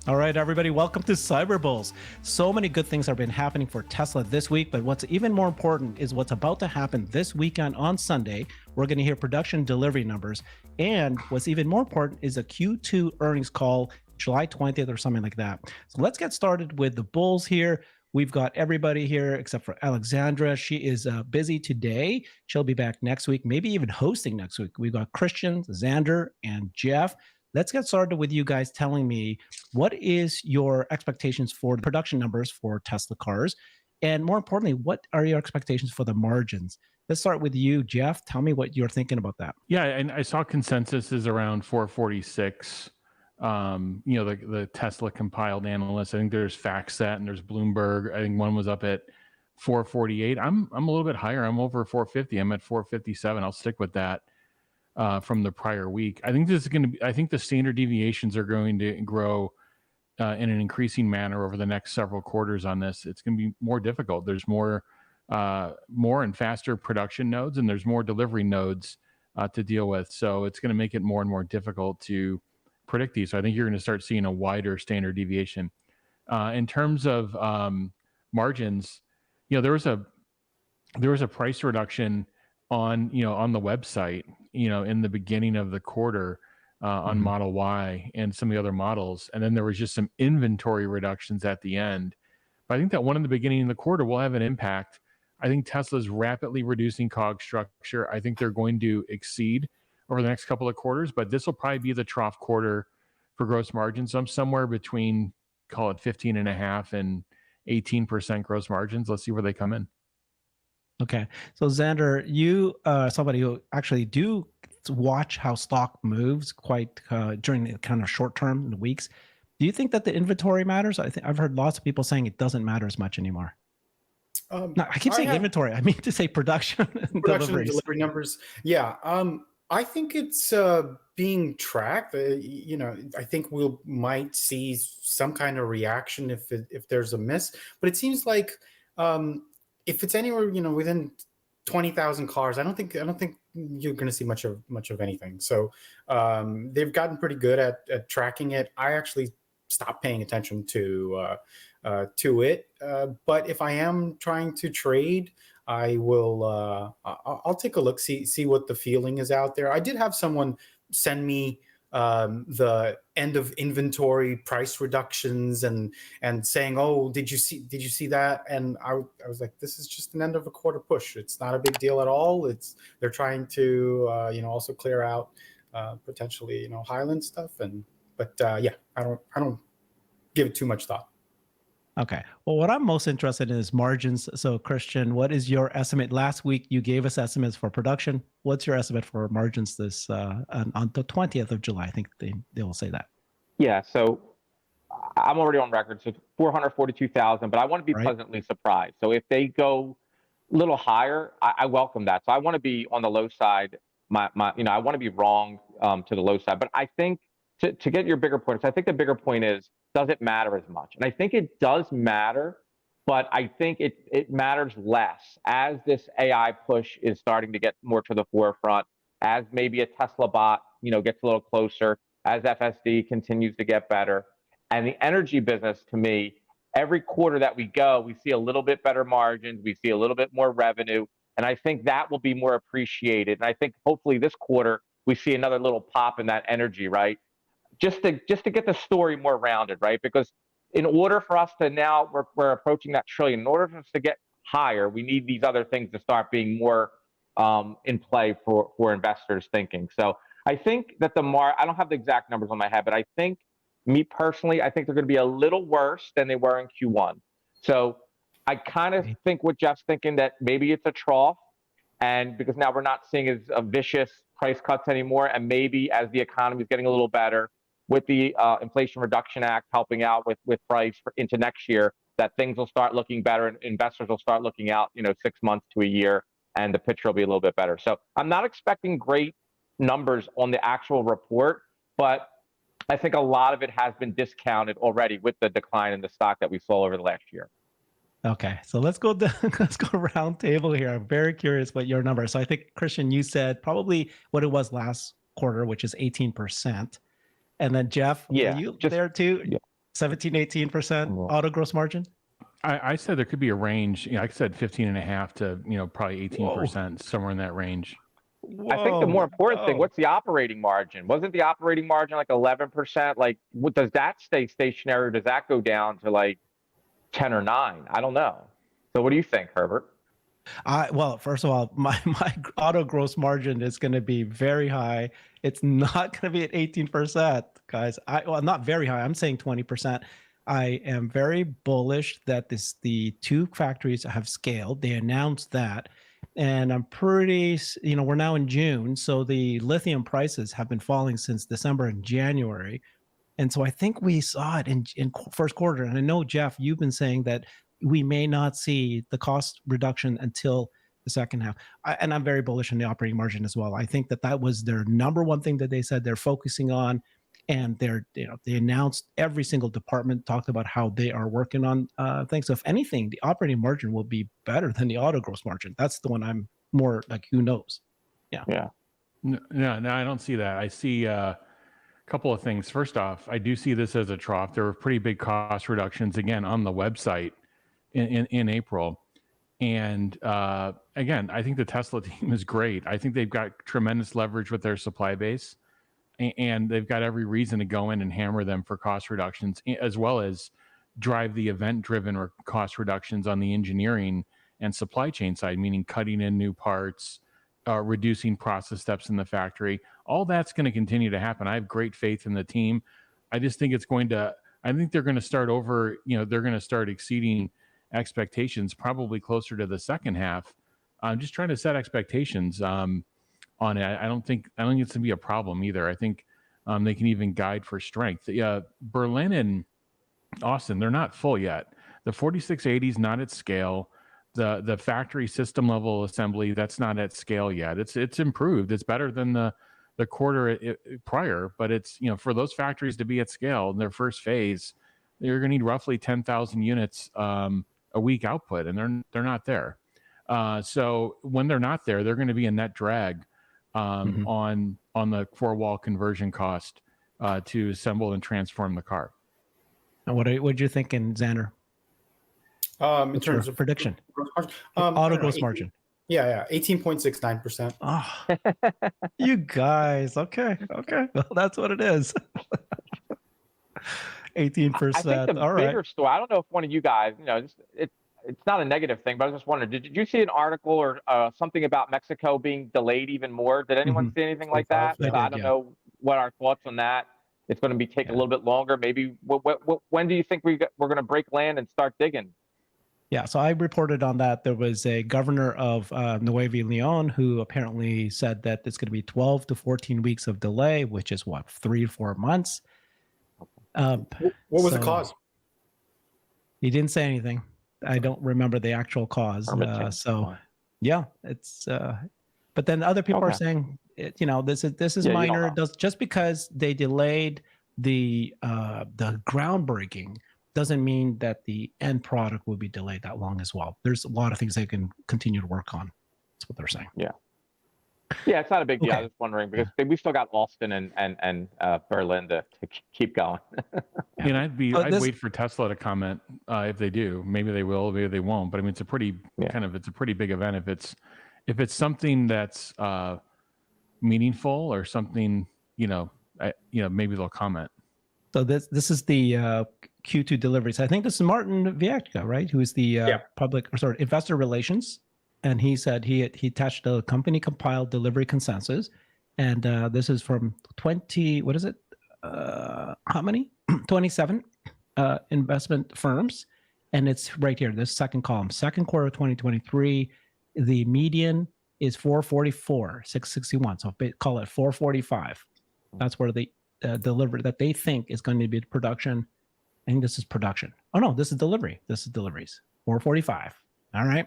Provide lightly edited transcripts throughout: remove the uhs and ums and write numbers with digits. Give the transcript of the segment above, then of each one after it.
All right, everybody, welcome to CyberBulls. So many good things have been happening for Tesla this week, but what's even more important is what's about to happen this weekend on Sunday. We're going to hear production delivery numbers, and what's even more important is a Q2 earnings call, July 20th or something like that. So let's get started with the bulls here. We've got everybody here except for Alexandra. She is busy today. She'll be back next week, maybe even hosting next week. We've got Christian, Xander, and Jeff. Let's get started with you guys telling me what is your expectations for the production numbers for Tesla cars? And more importantly, what are your expectations for the margins? Let's start with you, Jeff. Tell me what you're thinking about that. Yeah, and I saw consensus is around 446. The Tesla compiled analysts. I think there's FactSet and there's Bloomberg. I think one was up at 448. I'm a little bit higher. I'm over 450. I'm at 457. I'll stick with that from the prior week. I think this is going to be. I think the standard deviations are going to grow in an increasing manner over the next several quarters on this. It's going to be more difficult. There's more and faster production nodes, and there's more delivery nodes to deal with. So it's going to make it more and more difficult to predict these. So I think you're going to start seeing a wider standard deviation. In terms of margins, there was a price reduction on the website, in the beginning of the quarter on Model Y and some of the other models. And then there was just some inventory reductions at the end. But I think that one in the beginning of the quarter will have an impact. I think Tesla's rapidly reducing COGS structure. I think they're going to exceed over the next couple of quarters, but this will probably be the trough quarter for gross margins. I'm somewhere between, call it 15.5% and 18% gross margins. Let's see where they come in. Okay. So Xander, you somebody who actually do watch how stock moves quite during the kind of short term in the weeks. Do you think that the inventory matters? I've heard lots of people saying it doesn't matter as much anymore. No, I keep saying inventory. I mean to say production and delivery numbers. Yeah. I think it's being tracked. I think we might see some kind of reaction if there's a miss. But it seems like if it's anywhere within 20,000 cars, I don't think you're going to see much of anything. So they've gotten pretty good at tracking it. I actually stopped paying attention to it. But if I am trying to trade, I will. I'll take a look, see what the feeling is out there. I did have someone send me the end of inventory price reductions and saying, "Oh, did you see that?" And I was like, "This is just an end of a quarter push. It's not a big deal at all. They're trying to also clear out potentially Highland stuff." But I don't give it too much thought. Okay. Well, what I'm most interested in is margins. So, Christian, what is your estimate? Last week, you gave us estimates for production. What's your estimate for margins this on the 20th of July? I think they will say that. Yeah. So I'm already on record. So 442,000, but I want to be pleasantly surprised. So if they go a little higher, I welcome that. So I want to be on the low side. I want to be wrong to the low side. But I think to get your bigger points, I think the bigger point is, does it matter as much? And I think it does matter, but I think it matters less as this AI push is starting to get more to the forefront, as maybe a Tesla bot, gets a little closer, as FSD continues to get better. And the energy business, to me, every quarter that we go, we see a little bit better margins, we see a little bit more revenue, and I think that will be more appreciated. And I think hopefully this quarter, we see another little pop in that energy, right? Just to get the story more rounded, right? Because in order for us to now, we're approaching that trillion. In order for us to get higher, we need these other things to start being more in play for investors thinking. So I think that I don't have the exact numbers on my head, but I think, me personally, I think they're going to be a little worse than they were in Q1. So I kind of think what Jeff's thinking, that maybe it's a trough, and because now we're not seeing as vicious price cuts anymore, and maybe as the economy is getting a little better, with the Inflation Reduction Act helping out with price into next year, that things will start looking better and investors will start looking out, 6 months to a year, and the picture will be a little bit better. So I'm not expecting great numbers on the actual report, but I think a lot of it has been discounted already with the decline in the stock that we saw over the last year. Okay, so let's go round table here. I'm very curious what your number is. So I think, Christian, you said probably what it was last quarter, which is 18%. And then Jeff, yeah, are you there too? Yeah. 17, 18% auto gross margin? I said there could be a range. You know, I said 15.5 to, you know, probably 18%, somewhere in that range. I think the more important thing, what's the operating margin? Wasn't the operating margin like 11%? Like, does that stay stationary, or does that go down to like 10 or 9? I don't know. So what do you think, Herbert? Well, first of all, my auto gross margin is going to be very high. It's not going to be at 18%, guys. Well, not very high. I'm saying 20%. I am very bullish that the two factories have scaled. They announced that. And I'm pretty, you know, we're now in June. So the lithium prices have been falling since December and January. And so I think we saw it in first quarter. And I know, Jeff, you've been saying that we may not see the cost reduction until the second half. And I'm very bullish on the operating margin as well. I think that was their number one thing that they said they're focusing on. And they announced, every single department talked about how they are working on things. So if anything, the operating margin will be better than the auto gross margin. That's the one I'm more like, who knows? Yeah. No, I don't see that. I see a couple of things. First off, I do see this as a trough. There were pretty big cost reductions again on the website in April. And again, I think the Tesla team is great. I think they've got tremendous leverage with their supply base, and they've got every reason to go in and hammer them for cost reductions, as well as drive the event-driven cost reductions on the engineering and supply chain side, meaning cutting in new parts, reducing process steps in the factory. All that's going to continue to happen. I have great faith in the team. I just think I think they're going to start over, you know, they're going to start exceeding expectations probably closer to the second half. I'm just trying to set expectations on it. I don't think it's going to be a problem either. I think they can even guide for strength. Berlin and Austin, they're not full yet. The 4680 is not at scale. The factory system level assembly, that's not at scale yet. It's improved. It's better than the quarter prior, but it's, you know, for those factories to be at scale in their first phase, they're going to need roughly 10,000 units a week output, and they're not there. So when they're not there, they're going to be a net drag on the four-wall conversion cost to assemble and transform the car. And what are you thinking, Xander? In terms of prediction, auto gross margin. Yeah, 18.69%. Oh, you guys, okay. Well, that's what it is. 18%. I think the bigger story. I don't know if one of you guys, you know, it's not a negative thing, but I was just wondering, did you see an article or something about Mexico being delayed even more? Did anyone see anything like that? I don't know what our thoughts on that. It's going to take a little bit longer. Maybe when do you think we're going to break land and start digging? Yeah, so I reported on that. There was a governor of Nuevo Leon who apparently said that it's going to be 12 to 14 weeks of delay, which is 3 to 4 months. What was the cause? He didn't say anything. I don't remember the actual cause. Yeah, it's. But then other people are saying, you know, this is minor. It does, just because they delayed the groundbreaking doesn't mean that the end product will be delayed that long as well. There's a lot of things they can continue to work on. That's what they're saying. Yeah, it's not a big deal. I was just wondering because we still got Austin and Berlin to keep going. And I'd wait for Tesla to comment if they do. Maybe they will, maybe they won't. But I mean, it's a pretty it's a pretty big event. If it's something that's meaningful or something, maybe they'll comment. So this is the Q2 deliveries. I think this is Martin Viecka, right? Who is the investor relations. And he said he attached a company compiled delivery consensus. And this is from 27 investment firms. And it's right here, this second column. Second quarter of 2023, the median is 444, 661. So call it 445. That's where the delivery that they think is going to be production. I think this is production. Oh, no, this is delivery. This is deliveries. 445. All right.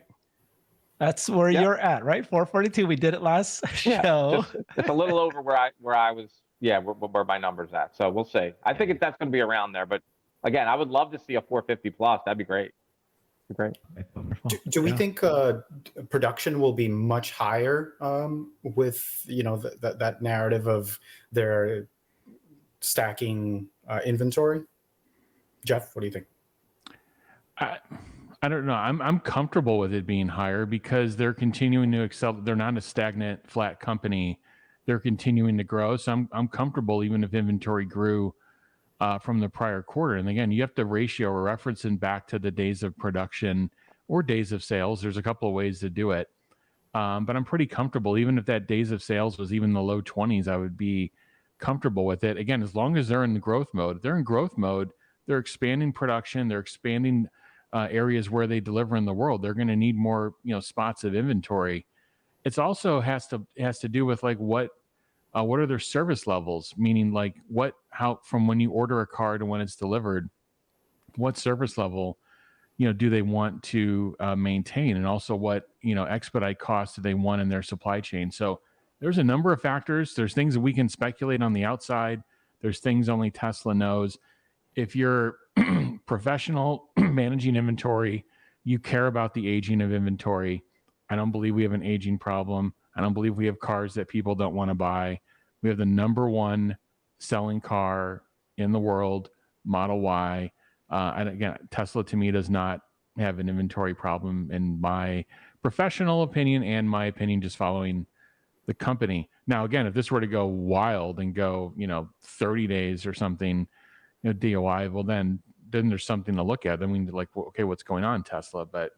That's where you're at, right? 442. We did it last show. It's a little over where I was. Yeah, where my number's at. So we'll see. I think that's going to be around there. But again, I would love to see a 450 plus. That'd be great. Do we think production will be much higher with that narrative of their stacking inventory? Jeff, what do you think? I don't know. I'm comfortable with it being higher because they're continuing to excel. They're not a stagnant, flat company. They're continuing to grow. So I'm comfortable even if inventory grew from the prior quarter. And again, you have to ratio or referencing back to the days of production or days of sales. There's a couple of ways to do it. But I'm pretty comfortable. Even if that days of sales was even the low 20s, I would be comfortable with it. Again, as long as they're in the growth mode. If they're in growth mode, they're expanding production, they're expanding areas where they deliver in the world. They're going to need more, spots of inventory. It's also has to do with like what are their service levels? Meaning like how from when you order a car to when it's delivered, what service level, do they want to maintain, and also what expedite costs do they want in their supply chain? So there's a number of factors. There's things that we can speculate on the outside. There's things only Tesla knows. If you're professional managing inventory, you care about the aging of inventory. I don't believe we have an aging problem. I don't believe we have cars that people don't want to buy. We have the number one selling car in the world, Model Y. And again, Tesla to me does not have an inventory problem in my professional opinion and my opinion just following the company. Now, again, if this were to go wild and go, 30 days or something, DOI, well, then there's something to look at. Then we need to like, well, okay, what's going on, Tesla? But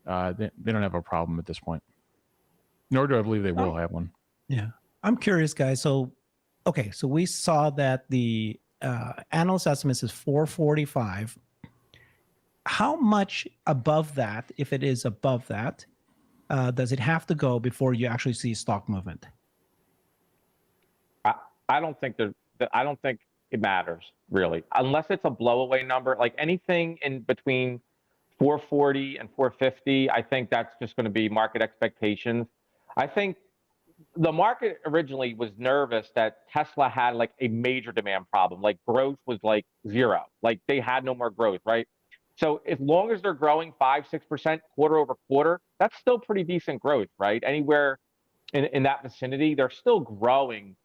they don't have a problem at this point. Nor do I believe they will have one. Yeah. I'm curious, guys. So we saw that the analyst estimates is 445. How much above that, if it is above that, does it have to go before you actually see stock movement? I don't think it matters really, unless it's a blowaway number. Like anything in between 440 and 450, I think that's just going to be market expectations. I think the market originally was nervous that Tesla had like a major demand problem, like growth was like zero, like they had no more growth, right? So as long as they're growing 5-6% quarter over quarter, that's still pretty decent growth, right? Anywhere in that vicinity, they're still growing,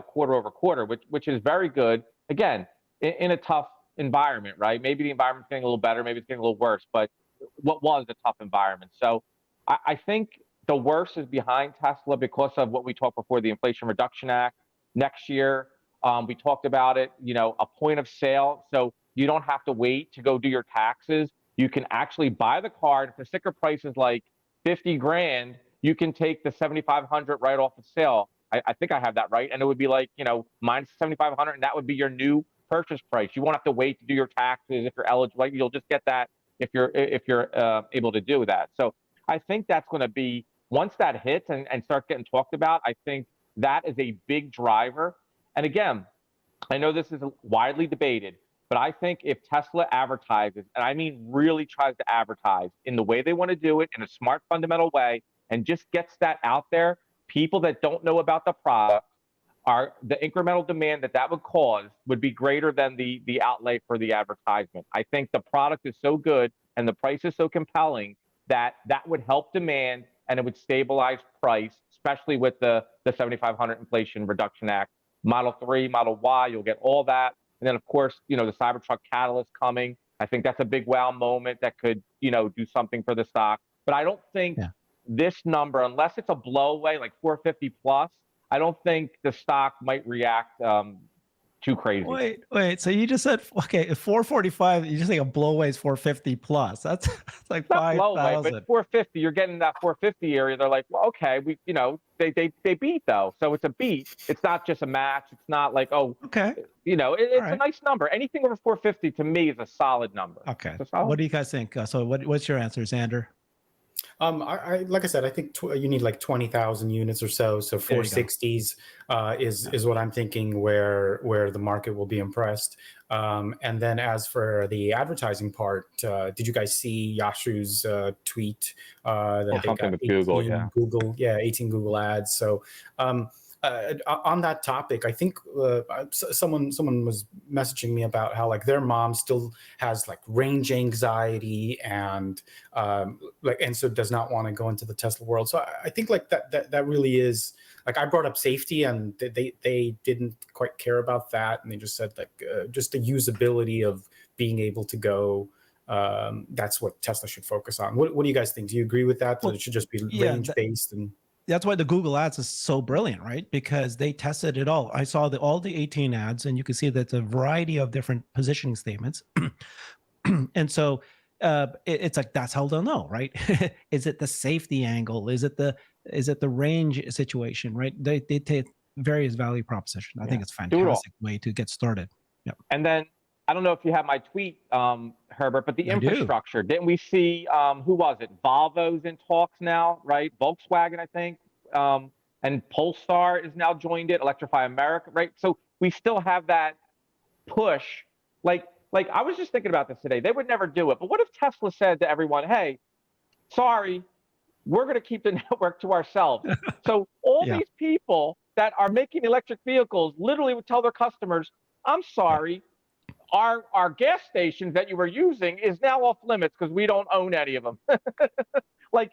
quarter over quarter, which is very good. Again, in a tough environment, right? Maybe the environment's getting a little better, maybe it's getting a little worse, but what was a tough environment? So I think the worst is behind Tesla because of what we talked before, the Inflation Reduction Act. Next year, we talked about it, a point of sale. So you don't have to wait to go do your taxes. You can actually buy the car. If the sticker price is like 50 grand, you can take the 7,500 right off the sale. I think I have that right. And it would be like, minus 7,500, and that would be your new purchase price. You won't have to wait to do your taxes if you're eligible. You'll just get that if you're able to do that. So I think that's going to be, once that hits and starts getting talked about, I think that is a big driver. And again, I know this is widely debated, but I think if Tesla advertises, and I mean really tries to advertise in the way they want to do it, in a smart, fundamental way, and just gets that out there, people that don't know about the product, the incremental demand that would cause would be greater than the outlay for the advertisement. I think the product is so good and the price is so compelling that would help demand, and it would stabilize price, especially with the 7,500 Inflation Reduction Act. Model 3, Model Y, you'll get all that. And then, of course, the CyberTruck catalyst coming. I think that's a big wow moment that could, do something for the stock. But I don't think this number, unless it's a blowaway, like 450 plus, I don't think the stock might react too crazy. Wait. So you just said, okay, 445, you just think a blowaway is 450 plus. That's like 5,000. But 450, you're getting that 450 area. They're like, well, okay, they beat though. So it's a beat. It's not just a match. It's not like, oh, okay. It's a nice number. Anything over 450 to me is a solid number. Okay. What do you guys think? So what's your answer, Xander? I like I said, I think you need like 20,000 units or so. So 460s is what I'm thinking where the market will be impressed. And then as for the advertising part, did you guys see Yashu's tweet that they got 18 18 Google ads. So on that topic, I think someone was messaging me about how like their mom still has like range anxiety and so does not want to go into the Tesla world. So I think like that really is, like, I brought up safety and they didn't quite care about that, and they just said like just the usability of being able to go. That's what Tesla should focus on. What do you guys think? Do you agree with that? That it should just be range based and that's why the Google ads is so brilliant, right? Because they tested it all. I saw all the 18 ads, and you can see that the variety of different positioning statements. And so it's like, that's how they'll know, right? Is it the safety angle? Is it the range situation, right? They take various value proposition. I think it's a fantastic way to get started. Yep. And then I don't know if you have my tweet, Herbert, but the infrastructure. Didn't we see, who was it? Volvo's in talks now, right? Volkswagen, I think. And Polestar is now joined it, Electrify America, right? So we still have that push. Like I was just thinking about this today. They would never do it. But what if Tesla said to everyone, hey, sorry, we're going to keep the network to ourselves. So all these people that are making electric vehicles literally would tell their customers, I'm sorry, our gas stations that you were using is now off limits because we don't own any of them. like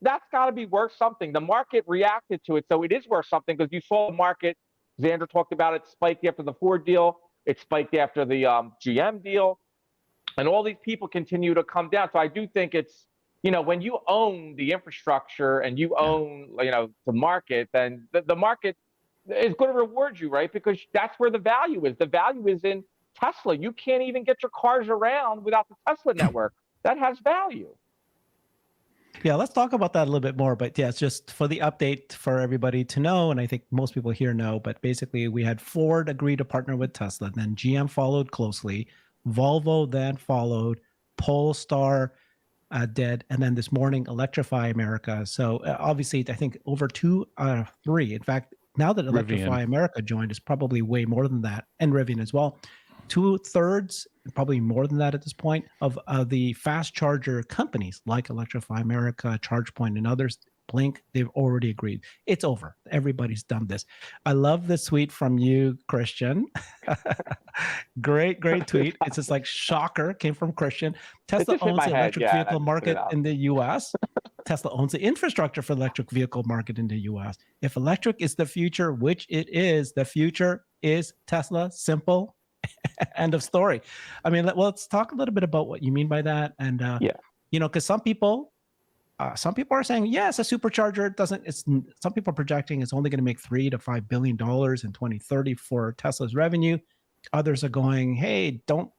that's got to be worth something. The market reacted to it, so it is worth something because you saw the market. Xander talked about it spiked after the Ford deal. It spiked after the GM deal, and all these people continue to come down. So I do think it's, when you own the infrastructure and you own, the market, then the market is going to reward you, right? Because that's where the value is. The value is in Tesla. You can't even get your cars around without the Tesla network. That has value. Yeah, let's talk about that a little bit more. But yeah, it's just for the update for everybody to know. And I think most people here know, but basically we had Ford agree to partner with Tesla. Then GM followed closely. Volvo then followed. Polestar did. And then this morning, Electrify America. So obviously, I think over 2 out of 3. In fact, now that Electrify America joined, is probably way more than that. And Rivian as well. 2/3, probably more than that at this point, of the fast charger companies like Electrify America, ChargePoint, and others, Blink, they've already agreed. It's over. Everybody's done this. I love the tweet from you, Christian. Great tweet. It's just like shocker, came from Christian. Tesla owns the electric vehicle market in the US. Tesla owns the infrastructure for the electric vehicle market in the US. If electric is the future, which it is, the future is Tesla. Simple. End of story. I mean, let's talk a little bit about what you mean by that. And, because some people are saying, yes, a supercharger some people are projecting it's only going to make $3 to $5 billion in 2030 for Tesla's revenue. Others are going, hey, don't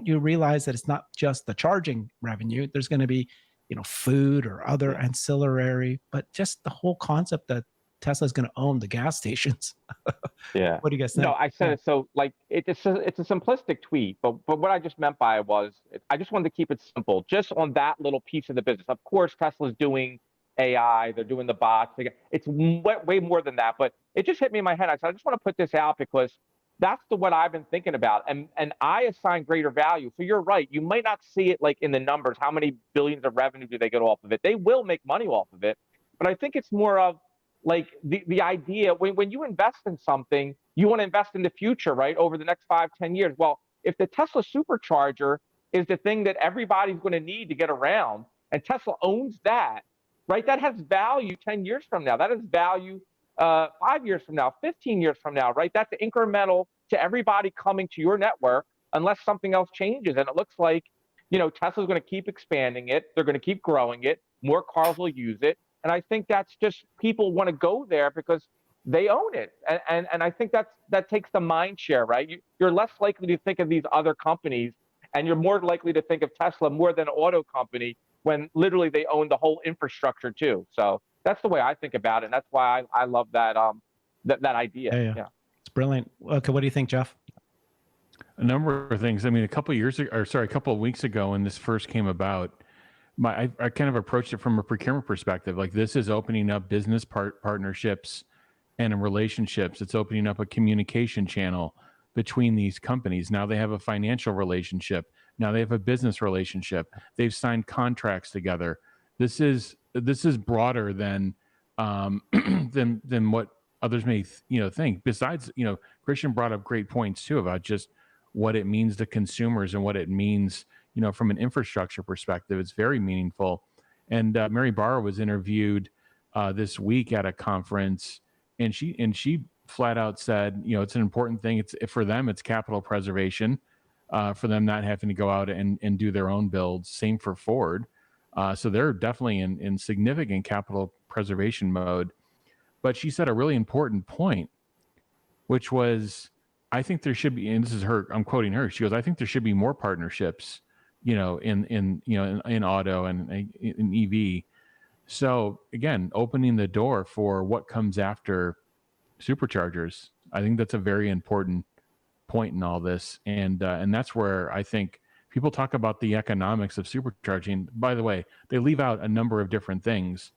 you realize that it's not just the charging revenue? There's going to be, food or other ancillary, but just the whole concept that Tesla's going to own the gas stations. Yeah. What do you guys think? No, I said it. So it's a simplistic tweet, but what I just meant by it was, I just wanted to keep it simple, just on that little piece of the business. Of course, Tesla's doing AI, they're doing the bots. It's way more than that, but it just hit me in my head. I said, I just want to put this out because that's what I've been thinking about. And I assign greater value. So you're right. You might not see it like in the numbers. How many billions of revenue do they get off of it? They will make money off of it. But I think it's more of, like the idea, when you invest in something, you want to invest in the future, right? Over the next 5-10 years. Well, if the Tesla supercharger is the thing that everybody's going to need to get around, and Tesla owns that, right? That has value 10 years from now. That has value 5 years from now, 15 years from now, right? That's incremental to everybody coming to your network unless something else changes. And it looks like, Tesla's going to keep expanding it. They're going to keep growing it. More cars will use it. And I think that's just, people want to go there because they own it. And I think that takes the mind share, right? You're less likely to think of these other companies, and you're more likely to think of Tesla more than an auto company when literally they own the whole infrastructure too. So that's the way I think about it. And that's why I love that that idea. Yeah. It's brilliant. Okay, what do you think, Jeff? A number of things. I mean, a couple of weeks ago when this first came about, I kind of approached it from a procurement perspective. Like, this is opening up business partnerships and relationships. It's opening up a communication channel between these companies. Now they have a financial relationship. Now they have a business relationship. They've signed contracts together. This is broader than than what others may think. Besides, Christian brought up great points too about just what it means to consumers and what it means, from an infrastructure perspective. It's very meaningful. And Mary Barra was interviewed this week at a conference, and she flat out said, it's an important thing. It's for them, it's capital preservation. for them not having to go out and do their own builds. Same for Ford. So they're definitely in significant capital preservation mode. But she said a really important point, which was, I think there should be, and this is her, I'm quoting her. She goes, I think there should be more partnerships, in auto and in EV. So again, opening the door for what comes after superchargers. I think that's a very important point in all this, and that's where I think people talk about the economics of supercharging. By the way, they leave out a number of different things.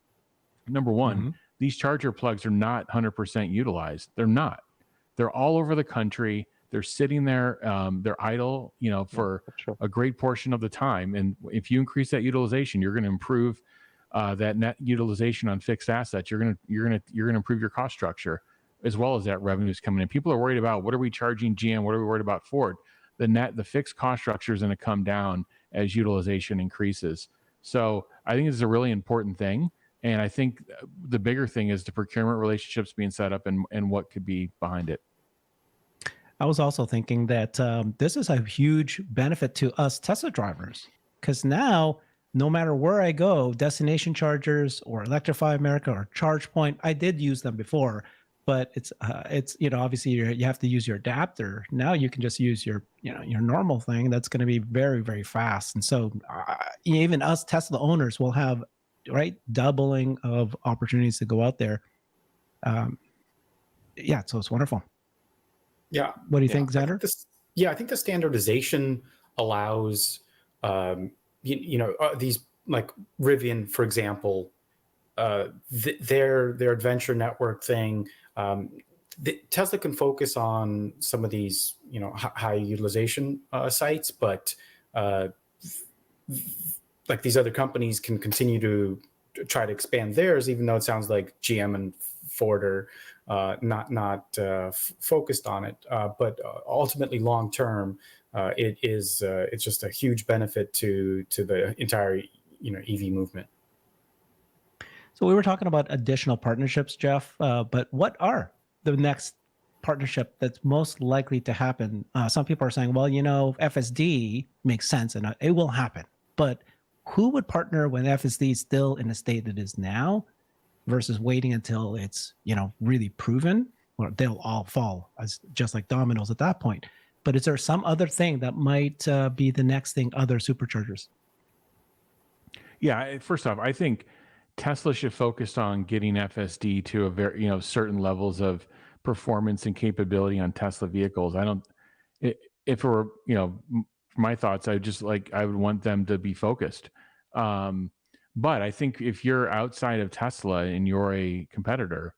Number one, these charger plugs are not 100% utilized. They're not. They're all over the country. They're sitting there. They're idle, for a great portion of the time. And if you increase that utilization, you're going to improve that net utilization on fixed assets. You're going to improve your cost structure, as well as that revenue is coming in. People are worried about, what are we charging GM? What are we worried about Ford? The fixed cost structure is going to come down as utilization increases. So I think this is a really important thing. And I think the bigger thing is the procurement relationships being set up and what could be behind it. I was also thinking that this is a huge benefit to us Tesla drivers, because now, no matter where I go, destination chargers or Electrify America or ChargePoint, I did use them before, but it's obviously you have to use your adapter. Now you can just use your normal thing. That's going to be very, very fast. And so even us Tesla owners will have doubling of opportunities to go out there. So it's wonderful. Yeah. What do you think, Xander? I think the standardization allows these, like Rivian, for example, their adventure network thing. Tesla can focus on some of these, high utilization sites, but like these other companies can continue to try to expand theirs, even though it sounds like GM and Ford are not focused on it. But ultimately, long term, it's just a huge benefit to the entire EV movement. So we were talking about additional partnerships, Jeff, but what are the next partnership that's most likely to happen? Some people are saying, well, FSD makes sense and it will happen, but who would partner when FSD is still in the state it is now versus waiting until it's, really proven? Well, they'll all fall as just like dominoes at that point. But is there some other thing that might be the next thing, other superchargers? Yeah, first off, I think Tesla should focus on getting FSD to a very, certain levels of performance and capability on Tesla vehicles. If it were, my thoughts, I would want them to be focused. But I think if you're outside of Tesla and you're a competitor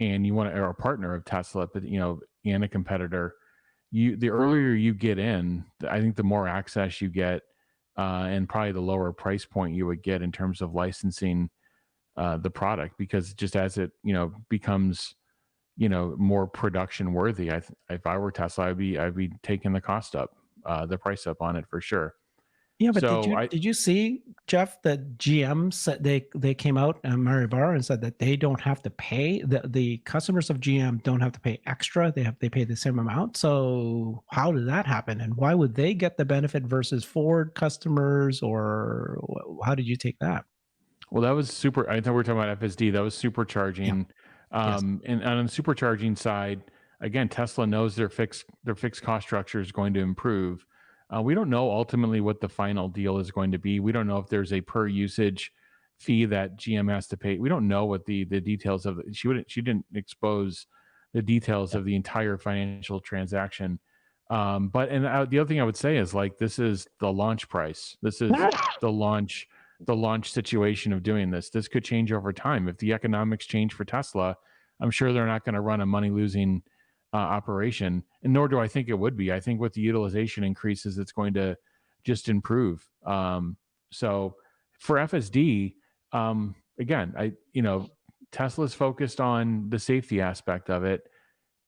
and you want to, or a partner of Tesla, but, and a competitor, the earlier you get in, I think the more access you get, and probably the lower price point you would get in terms of licensing the product, because just as it, becomes, more production worthy, if I were Tesla, I'd be taking the cost up, the price up on it for sure. Yeah, but did you see, Jeff, that GM said they came out and Mary Barra and said that they don't have to pay, the customers of GM don't have to pay extra. They pay the same amount. So how did that happen? And why would they get the benefit versus Ford customers, or how did you take that? Well, that was super. I thought we were talking about FSD. That was supercharging. Yeah. Yes. And on the supercharging side, again, Tesla knows their fixed cost structure is going to improve. We don't know ultimately what the final deal is going to be. We don't know if there's a per usage fee that GM has to pay. We don't know what the details of it. She didn't expose the details of the entire financial transaction. The other thing I would say is, like, this is the launch price. This is the launch situation of doing this. This could change over time. If the economics change for Tesla, I'm sure they're not going to run a money losing operation, and nor do I think it would be. I think with the utilization increases, it's going to just improve. So for FSD, again, Tesla's focused on the safety aspect of it,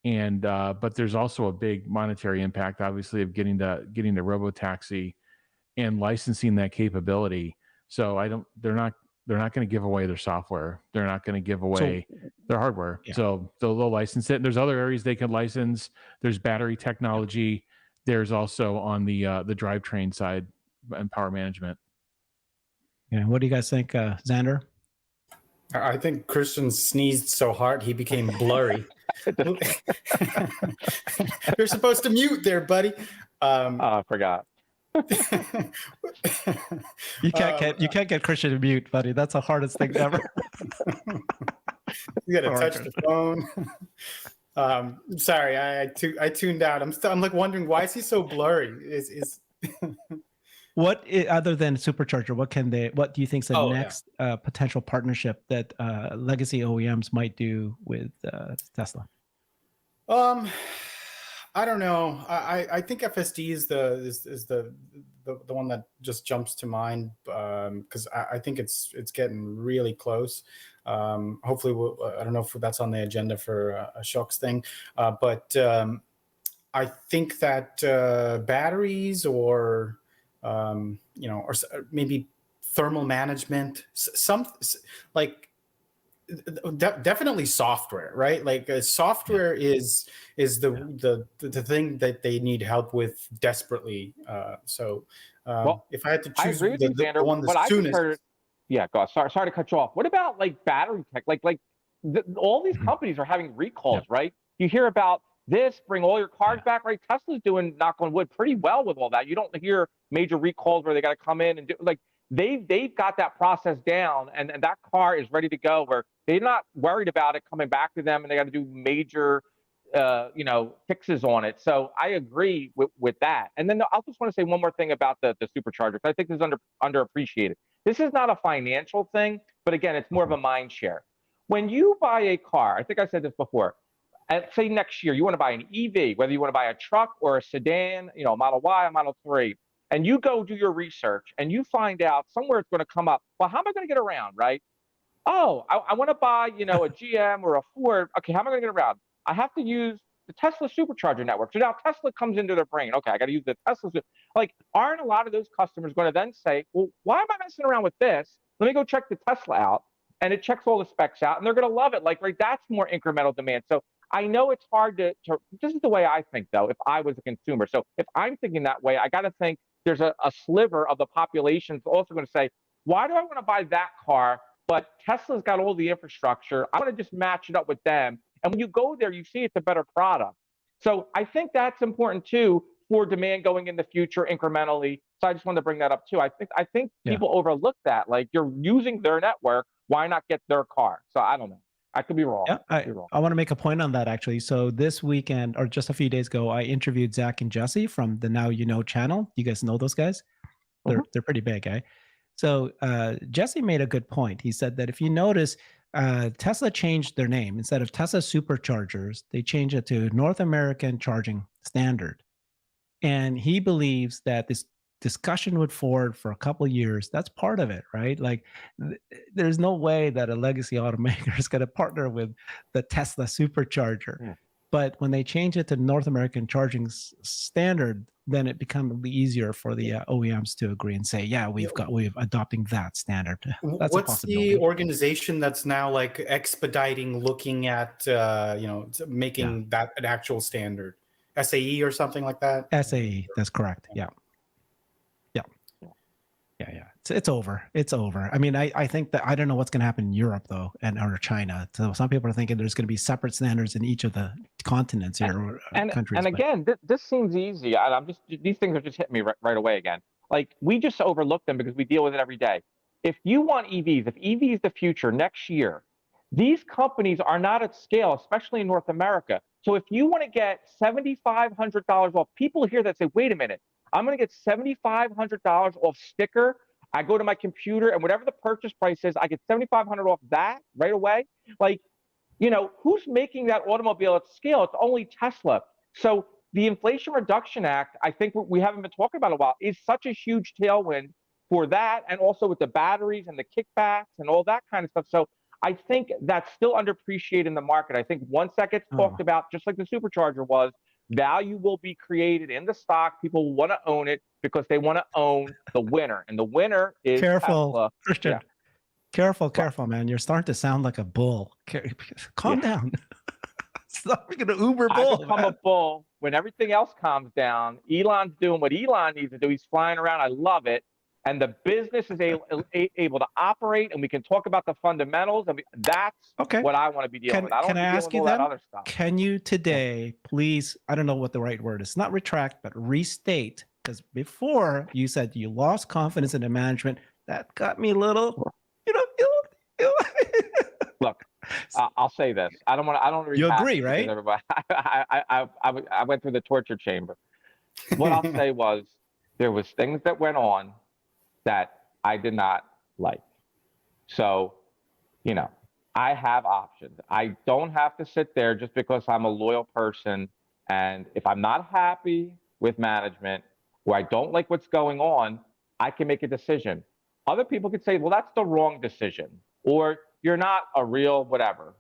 and but there's also a big monetary impact, obviously, of getting the robotaxi and licensing that capability. So they're not going to give away their software. They're not going to give away their hardware. Yeah. So they'll license it. There's other areas they can license. There's battery technology. there's also on the drivetrain side and power management. Yeah. What do you guys think, Xander? I think Christian sneezed so hard he became blurry. You're supposed to mute there, buddy. I forgot. You can't get Christian to mute, buddy. That's the hardest thing ever. You gotta touch the phone. Sorry, I tuned out. I'm like wondering, why is he so blurry? What other than supercharger? What do you think is the next potential partnership that legacy OEMs might do with Tesla? I don't know. I think FSD is the one that just jumps to mind, because I think it's getting really close. Hopefully, I don't know if that's on the agenda for a shocks thing, but I think that batteries or or maybe thermal management, definitely software, right? Like software is the thing that they need help with desperately. Well, if I had to choose the one that's soonest. Yeah, God, sorry to cut you off. What about like battery tech? All these companies are having recalls, right? You hear about this, bring all your cars back, right? Tesla's doing, knock on wood, pretty well with all that. You don't hear major recalls where they got to come in and do they've got that process down, and that car is ready to go, where they're not worried about it coming back to them and they got to do major fixes on it. So I agree with that. And then I just want to say one more thing about the supercharger, because I think this is underappreciated. This is not a financial thing, but again, it's more of a mind share. When you buy a car, I think I said this before, say next year you want to buy an EV, whether you want to buy a truck or a sedan, Model Y, a Model 3, and you go do your research and you find out somewhere it's going to come up, well, how am I going to get around, right? Oh, I want to buy, a GM or a Ford. Okay, how am I going to get around? I have to use the Tesla supercharger network. So now Tesla comes into their brain. Okay, I got to use the Tesla. Aren't a lot of those customers going to then say, well, why am I messing around with this? Let me go check the Tesla out. And it checks all the specs out, and they're going to love it. Right, that's more incremental demand. So I know it's hard to this is the way I think, though, if I was a consumer. So if I'm thinking that way, I got to think there's a sliver of the population that's also going to say, why do I want to buy that car? But Tesla's got all the infrastructure. I want to just match it up with them. And when you go there, you see it's a better product. So I think that's important, too, for demand going in the future incrementally. So I just wanted to bring that up, too. I think people overlook that. Like, you're using their network. Why not get their car? So I don't know. I could be wrong. Yeah, I want to make a point on that, actually. So this weekend, or just a few days ago, I interviewed Zach and Jesse from the Now You Know channel. You guys know those guys? They're pretty big, eh? So Jesse made a good point. He said that if you notice, Tesla changed their name. Instead of Tesla Superchargers, they changed it to North American Charging Standard. And he believes that this discussion with Ford for a couple of years, that's part of it, right? Like, there's no way that a legacy automaker is going to partner with the Tesla Supercharger. Yeah. But when they change it to North American Charging Standard, then it becomes easier for the OEMs to agree and say, yeah, we're adopting that standard. That's what's the organization that's now like expediting, looking at making that an actual standard? SAE or something like that? SAE, that's correct. Yeah. It's over. It's over. I mean, I think that I don't know what's going to happen in Europe, though, or China. So some people are thinking there's going to be separate standards in each of the continents here, countries. And again, this seems easy. These things are just hitting me right away again. Like, we just overlook them because we deal with it every day. If you want EVs, if EV is the future next year, these companies are not at scale, especially in North America. So if you want to get $7,500 off, people hear that say, wait a minute, I'm going to get $7,500 off sticker. I go to my computer, and whatever the purchase price is, I get $7,500 off that right away. Like, who's making that automobile at scale? It's only Tesla. So the Inflation Reduction Act, I think we haven't been talking about in a while, is such a huge tailwind for that, and also with the batteries and the kickbacks and all that kind of stuff. So I think that's still underappreciated in the market. I think once that gets talked about, just like the supercharger was, value will be created in the stock. People will want to own it because they want to own the winner. And the winner is Tesla. Christian. Yeah. Careful, man. You're starting to sound like a bull. Calm down. Stop being an uber bull. I become a bull when everything else calms down, Elon's doing what Elon needs to do. He's flying around. I love it. And the business is able to operate, and we can talk about the fundamentals. And that's what I want to be dealing with. I don't want to be dealing with all that other stuff. Can you today, please, I don't know what the right word is, not retract, but restate, because before you said you lost confidence in the management. That got me a little, Look, I'll say this. I don't want to. You agree, right? Everybody, I went through the torture chamber. What I'll say was there was things that went on that I did not like. So, I have options. I don't have to sit there just because I'm a loyal person. And if I'm not happy with management or I don't like what's going on, I can make a decision. Other people could say, well, that's the wrong decision, or you're not a real whatever.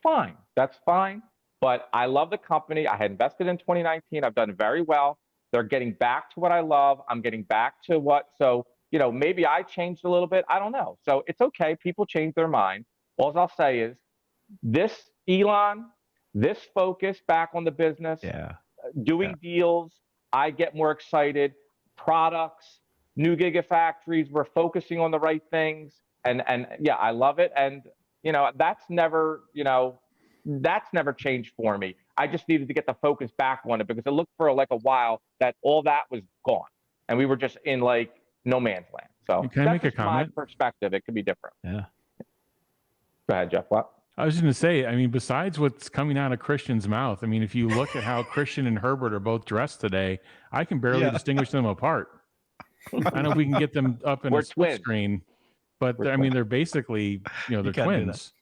Fine, that's fine. But I love the company. I had invested in 2019. I've done very well. They're getting back to what I love. I'm getting back to so maybe I changed a little bit. I don't know. So it's okay. People change their mind. All I'll say is this Elon, this focus back on the business, doing deals, I get more excited. Products, new gigafactories, we're focusing on the right things. And I love it. And, that's never changed for me. I just needed to get the focus back on it because it looked for a while that all that was gone. And we were just in no man's land. So can I make a comment? My perspective. It could be different. Yeah. Go ahead, Jeff. What? I was going to say, besides what's coming out of Christian's mouth, if you look at how Christian and Herbert are both dressed today, I can barely distinguish them apart. I don't know if we can get them up in a split screen, but they're basically, they're twins.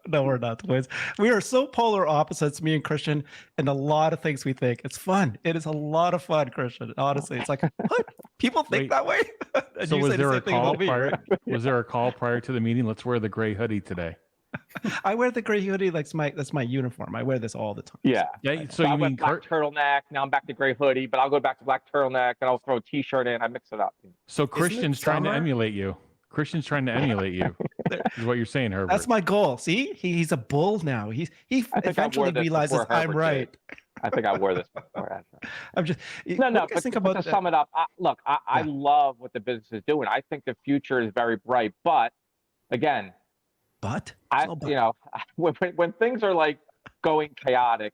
No, we're not twins. We are so polar opposites, me and Christian, and a lot of things we think. It's fun. It is a lot of fun, Christian. Honestly, it's like, what? People think that way? So was there a call prior? Was there a call prior to the meeting? Let's wear the gray hoodie today. I wear the gray hoodie. That's my uniform. I wear this all the time. Yeah. So you mean black turtleneck? Now I'm back to gray hoodie, but I'll go back to black turtleneck and I'll throw a t-shirt in. I mix it up. So Christian's trying to emulate you. Christian's trying to emulate you. Is what you're saying, Herbert. That's my goal. See, he's a bull now. He eventually realizes I'm right. I think I wore this before. I'm just but think about to sum it up. I love what the business is doing. I think the future is very bright. But again, when things are going chaotic,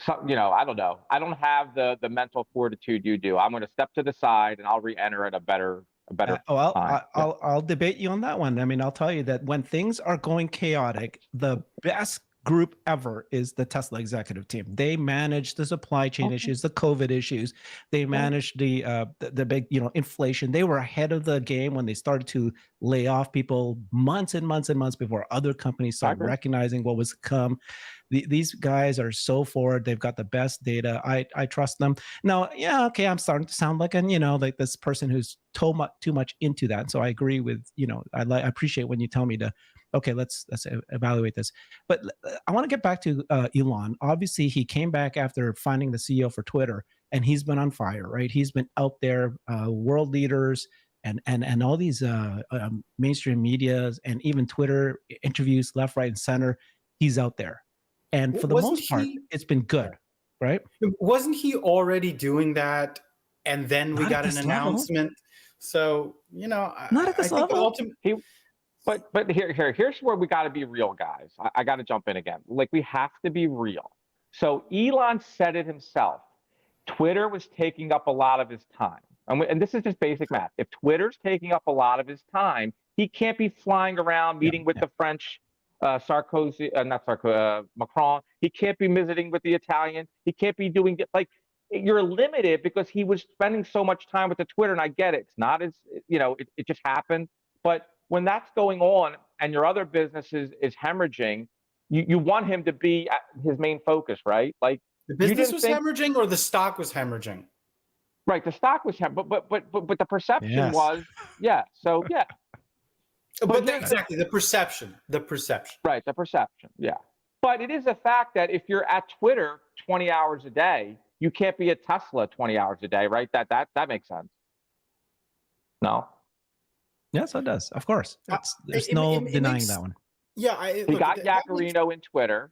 I don't know. I don't have the mental fortitude you do. I'm going to step to the side and I'll re-enter at a better time. I'll debate you on that one. I'll tell you that when things are going chaotic, the best group ever is the Tesla executive team. They manage the supply chain issues, the COVID issues. They managed the big, inflation. They were ahead of the game when they started to lay off people months and months and months before other companies started recognizing what was to come. These guys are so forward. They've got the best data. I trust them. Now, I'm starting to sound like like this person who's too much into that. So I agree with, I appreciate when you tell me to, okay, let's evaluate this. But I want to get back to Elon. Obviously, he came back after finding the CEO for Twitter, and he's been on fire, right? He's been out there, world leaders and all these mainstream medias and even Twitter interviews, left, right, and center. He's out there. And for the most part, it's been good, right? Wasn't he already doing that? And then we got an announcement. So, not at this level. But here's where we got to be real, guys. I got to jump in again. We have to be real. So Elon said it himself. Twitter was taking up a lot of his time. And this is just basic math. If Twitter's taking up a lot of his time, he can't be flying around meeting with the French Macron. He can't be visiting with the Italian. He can't be doing you're limited because he was spending so much time with the Twitter. And I get it. It's not as, it just happened. But when that's going on and your other business is hemorrhaging, you want him to be his main focus, right? The business was hemorrhaging or the stock was hemorrhaging? Right. The stock was hemorrhaging, but the perception was, So, yeah. But exactly, the perception. Right, the perception, yeah. But it is a fact that if you're at Twitter 20 hours a day, you can't be at Tesla 20 hours a day, right? That makes sense. No? Yes, it does. Of course. There's no denying that one. Yeah. He got Yaccarino in Twitter.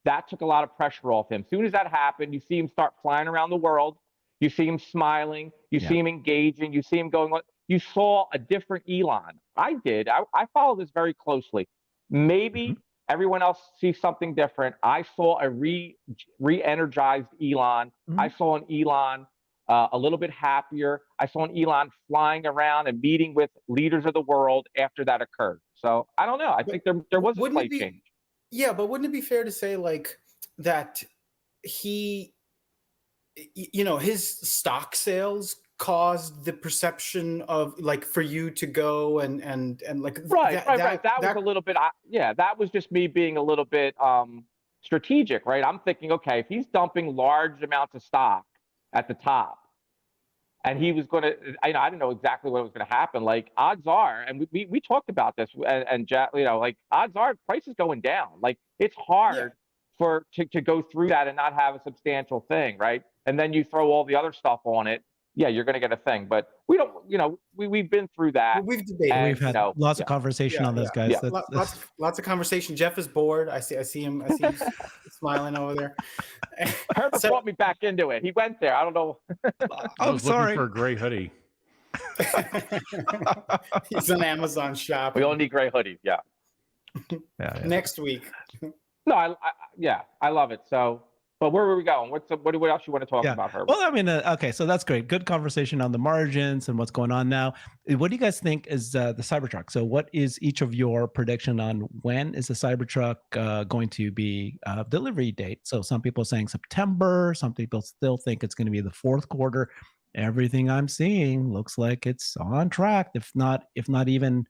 that took a lot of pressure off him. As soon as that happened, you see him start flying around the world. You see him smiling. You see him engaging. You see him going on. You saw a different Elon. I did. I follow this very closely. Maybe everyone else sees something different. I saw a re-energized Elon. I saw an Elon a little bit happier. I saw an Elon flying around and meeting with leaders of the world after that occurred. So I don't know. I think there was a slight change. Yeah, but wouldn't it be fair to say like that he, his stock sales caused the perception of like for you to go and like right. That was a little bit. That was just me being a little bit strategic, right? I'm thinking, okay, if he's dumping large amounts of stock at the top, and he was going to, I didn't know exactly what was going to happen. Like odds are, and we talked about this, and like odds are prices going down. Like it's hard to go through that and not have a substantial thing, right? And then you throw all the other stuff on it. Yeah, you're going to get a thing, but we don't. We've been through that. We've debated. And, we've had lots of conversation on this, guys. Yeah. Lots of conversation. Jeff is bored. I see him smiling over there. Herbert brought me back into it. He went there. I don't know. I'm sorry. Looking for a gray hoodie. He's on Amazon shop. We all need gray hoodies. Yeah. Next week. No, I love it. So. But where were we going? What else you want to talk about, Herbert? Well, I mean, okay, so that's great. Good conversation on the margins and what's going on now. What do you guys think is the CyberTruck? So what is each of your prediction on when is the CyberTruck going to be delivery date? So some people are saying September. Some people still think it's going to be the fourth quarter. Everything I'm seeing looks like it's on track, if not even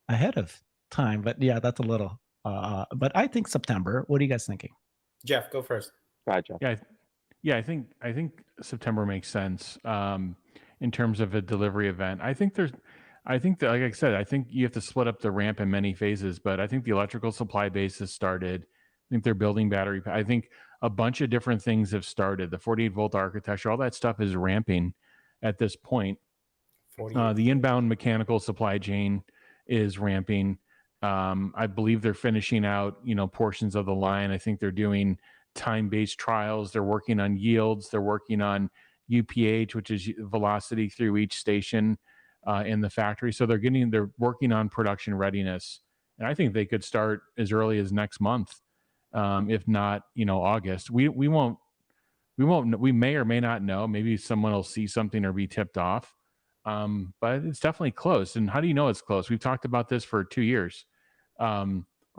ahead of time. But yeah, that's a little. But I think September. What are you guys thinking? Jeff, go first. Yeah, I think September makes sense in terms of a delivery event. I think that, like I said, I think you have to split up the ramp in many phases, but I think the electrical supply base has started. I think they're building battery. I think a bunch of different things have started. The 48-volt architecture, all that stuff is ramping at this point. The inbound mechanical supply chain is ramping. I believe they're finishing out, portions of the line. I think they're doing time-based trials. They're working on yields. They're working on UPH, which is velocity through each station in the factory. So they're working on production readiness. And I think they could start as early as next month, if not, August. We may or may not know. Maybe someone will see something or be tipped off. But it's definitely close. And how do you know it's close? We've talked about this for 2 years.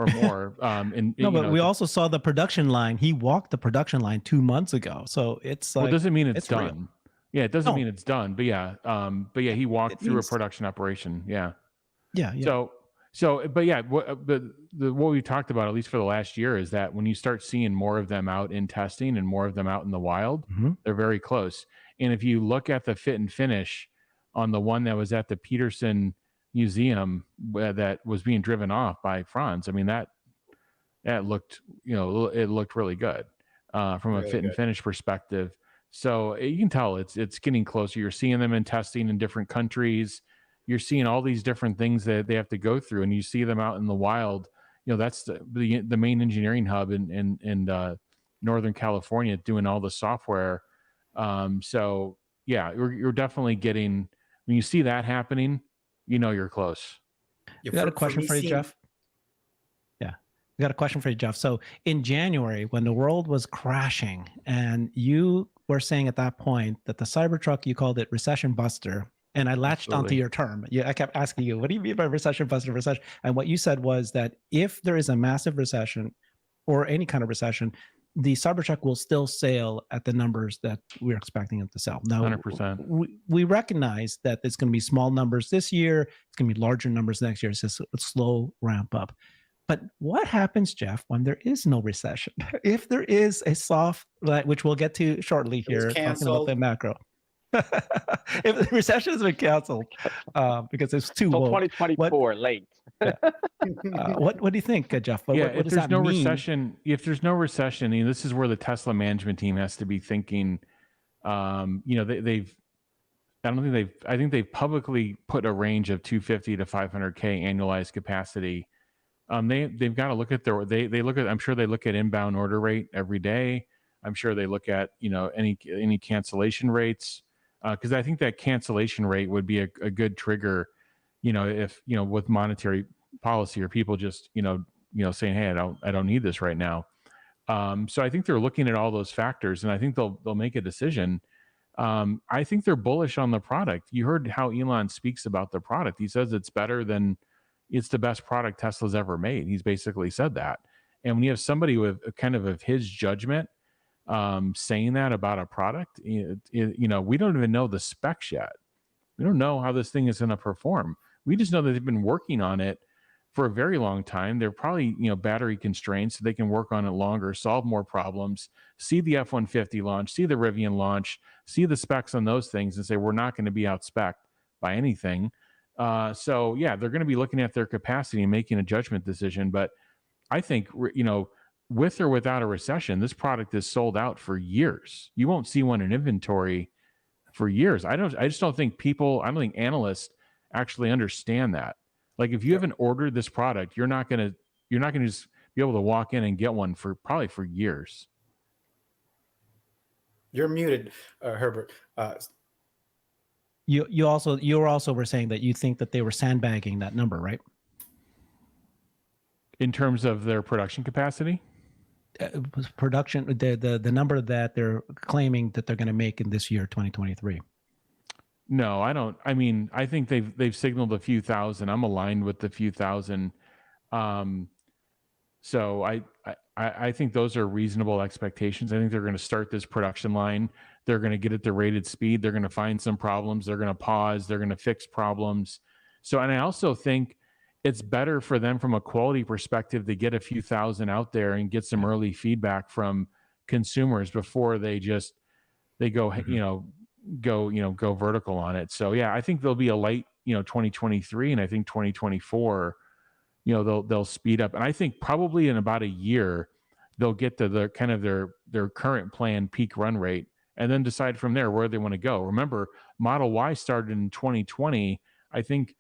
Or more. But we also saw the production line. He walked the production line 2 months ago. So it's like, well, it doesn't mean it's done. Real. Yeah, it doesn't mean it's done. But he walked through a production operation. Yeah. But what we talked about, at least for the last year, is that when you start seeing more of them out in testing and more of them out in the wild, they're very close. And if you look at the fit and finish on the one that was at the Peterson Museum that was being driven off by Franz, I mean that looked, it looked really good from a fit and finish perspective. So you can tell it's getting closer. You're seeing them in testing in different countries. You're seeing all these different things that they have to go through, and you see them out in the wild. That's the main engineering hub in Northern California doing all the software. So yeah, you're definitely getting, when you see that happening, you're close. We got a question for you, Jeff. Yeah, we got a question for you, Jeff. So in January, when the world was crashing, and you were saying at that point that the CyberTruck, you called it recession buster, and I latched onto your term. I kept asking you, what do you mean by recession buster, recession? And what you said was that if there is a massive recession or any kind of recession, the CyberTruck will still sail at the numbers that we're expecting it to sell. Now, 100%. We recognize that it's going to be small numbers this year. It's going to be larger numbers next year. It's just a slow ramp up. But what happens, Jeff, when there is no recession? If there is a soft, which we'll get to shortly here, talking about the macro. If the recession has been canceled because it's too low. 2024 late. What do you think, Jeff? What if does there's that no mean? recession, this is where the Tesla management team has to be thinking. I think they've publicly put a range of 250 to 500K annualized capacity They've got to look at they look at, I'm sure they look at inbound order rate every day. I'm sure they look at, any cancellation rates, because I think that cancellation rate would be a good trigger, if, with monetary policy, or people just, saying, hey, I don't need this right now. So I think they're looking at all those factors, and I think they'll make a decision. I think they're bullish on the product. You heard how Elon speaks about the product. He says it's the best product Tesla's ever made. He's basically said that. And when you have somebody with kind of his judgment, saying that about a product, we don't even know the specs yet. We don't know how this thing is going to perform. We just know that they've been working on it for a very long time. They're probably, battery constrained, so they can work on it longer, solve more problems, see the F-150 launch, see the Rivian launch, see the specs on those things, and say, we're not going to be out-spec'd by anything. So yeah, they're going to be looking at their capacity and making a judgment decision. But I think, with or without a recession, this product is sold out for years. You won't see one in inventory for years. I just don't think analysts actually understand that. Like, if you haven't ordered this product, you're not going to just be able to walk in and get one for years. You're muted, Herbert. You also were saying that you think that they were sandbagging that number, right? In terms of their production capacity? Production, the number that they're claiming that they're going to make in this year, 2023. No, I don't. I mean, I think they've signaled a few thousand. I'm aligned with the few thousand. So I think those are reasonable expectations. I think they're going to start this production line. They're going to get it to rated speed. They're going to find some problems. They're going to pause. They're going to fix problems. So, and I also think it's better for them from a quality perspective to get a few thousand out there and get some early feedback from consumers before they go, go vertical on it. So yeah, I think there'll be a light, 2023, and I think 2024, they'll speed up. And I think probably in about a year, they'll get to the kind of their current plan peak run rate, and then decide from there where they want to go. Remember, Model Y started in 2020. I think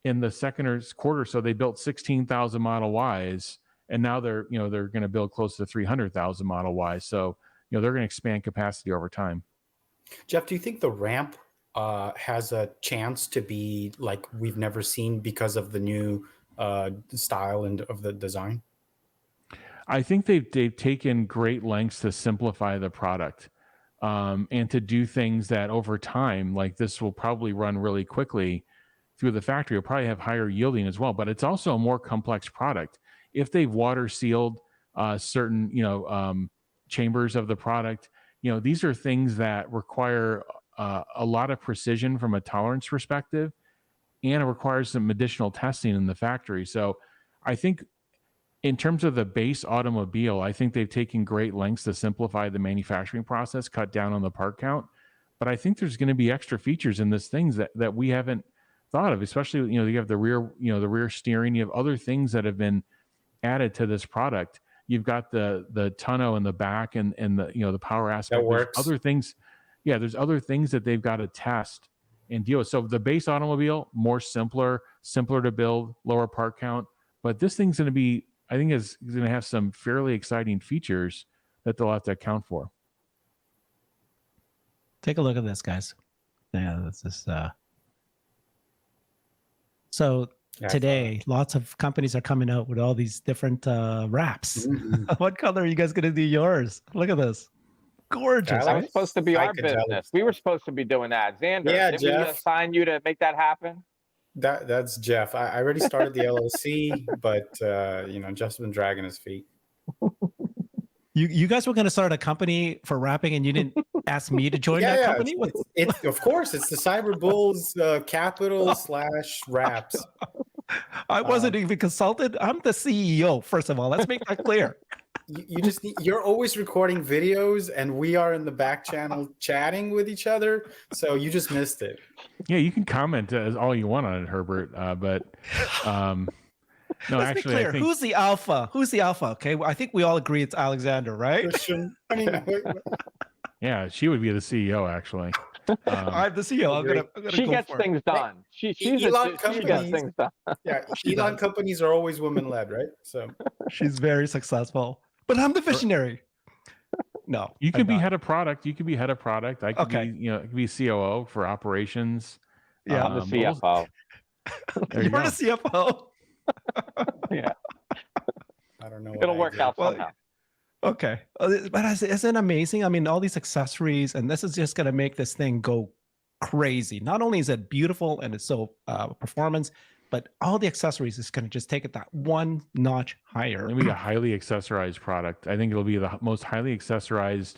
in the second quarter, so they built 16,000 Model Ys, and now they're going to build close to 300,000 Model Ys. So, they're going to expand capacity over time. Jeff, do you think the ramp has a chance to be like we've never seen because of the new style and of the design? I think they've taken great lengths to simplify the product, and to do things that over time, like this will probably run really quickly through the factory. It'll probably have higher yielding as well, but it's also a more complex product. If they've water sealed certain chambers of the product, these are things that require a lot of precision from a tolerance perspective, and it requires some additional testing in the factory. So I think in terms of the base automobile, I think they've taken great lengths to simplify the manufacturing process, cut down on the part count. But I think there's going to be extra features in this things that we haven't thought of, especially, you have the rear steering, you have other things that have been added to this product. You've got the tonneau in the back and the, the power aspect. That works. There's other things. Yeah. There's other things that they've got to test and deal with. So the base automobile, simpler to build, lower part count, but this thing's going to be, I think is going to have some fairly exciting features that they'll have to account for. Take a look at this, guys. Yeah, this is so today, lots of companies are coming out with all these different wraps. Mm-hmm. What color are you guys going to do yours? Look at this. Gorgeous. That was supposed to be our business. We were supposed to be doing that. Xander, did we assign you to make that happen? That's Jeff. I already started the LLC, but Jeff's been dragging his feet. You guys were going to start a company for wrapping, and you didn't ask me to join that company? It's of course, it's the CyberBulls capital / wraps. I wasn't even consulted. I'm the CEO, first of all. Let's make that clear. You're always recording videos, and we are in the back channel chatting with each other, so you just missed it. Yeah, you can comment as all you want on it, Herbert, but no, let's actually, be clear. I think... Who's the alpha? Okay, I think we all agree it's Alexander, right? Christian. Yeah, she would be the CEO, actually. I'm the CEO. I'm gonna She go gets for things it. done. She gets things done. Yeah, She Elon does. companies are always women led, right? So She's very successful, but I'm the visionary. No, You I'm can be not. head of product. You can be head of product. I could Okay. be, I could be COO for operations. Yeah. I'm the but we'll- CFO. there You're you the go. CFO. Yeah, I don't know what it'll I work do. out Well, somehow. Okay. But isn't it amazing? I mean, all these accessories, and this is just going to make this thing go crazy. Not only is it beautiful and it's so performance, but all the accessories is going to just take it that one notch higher. It'll be a highly accessorized product. I think it'll be the most highly accessorized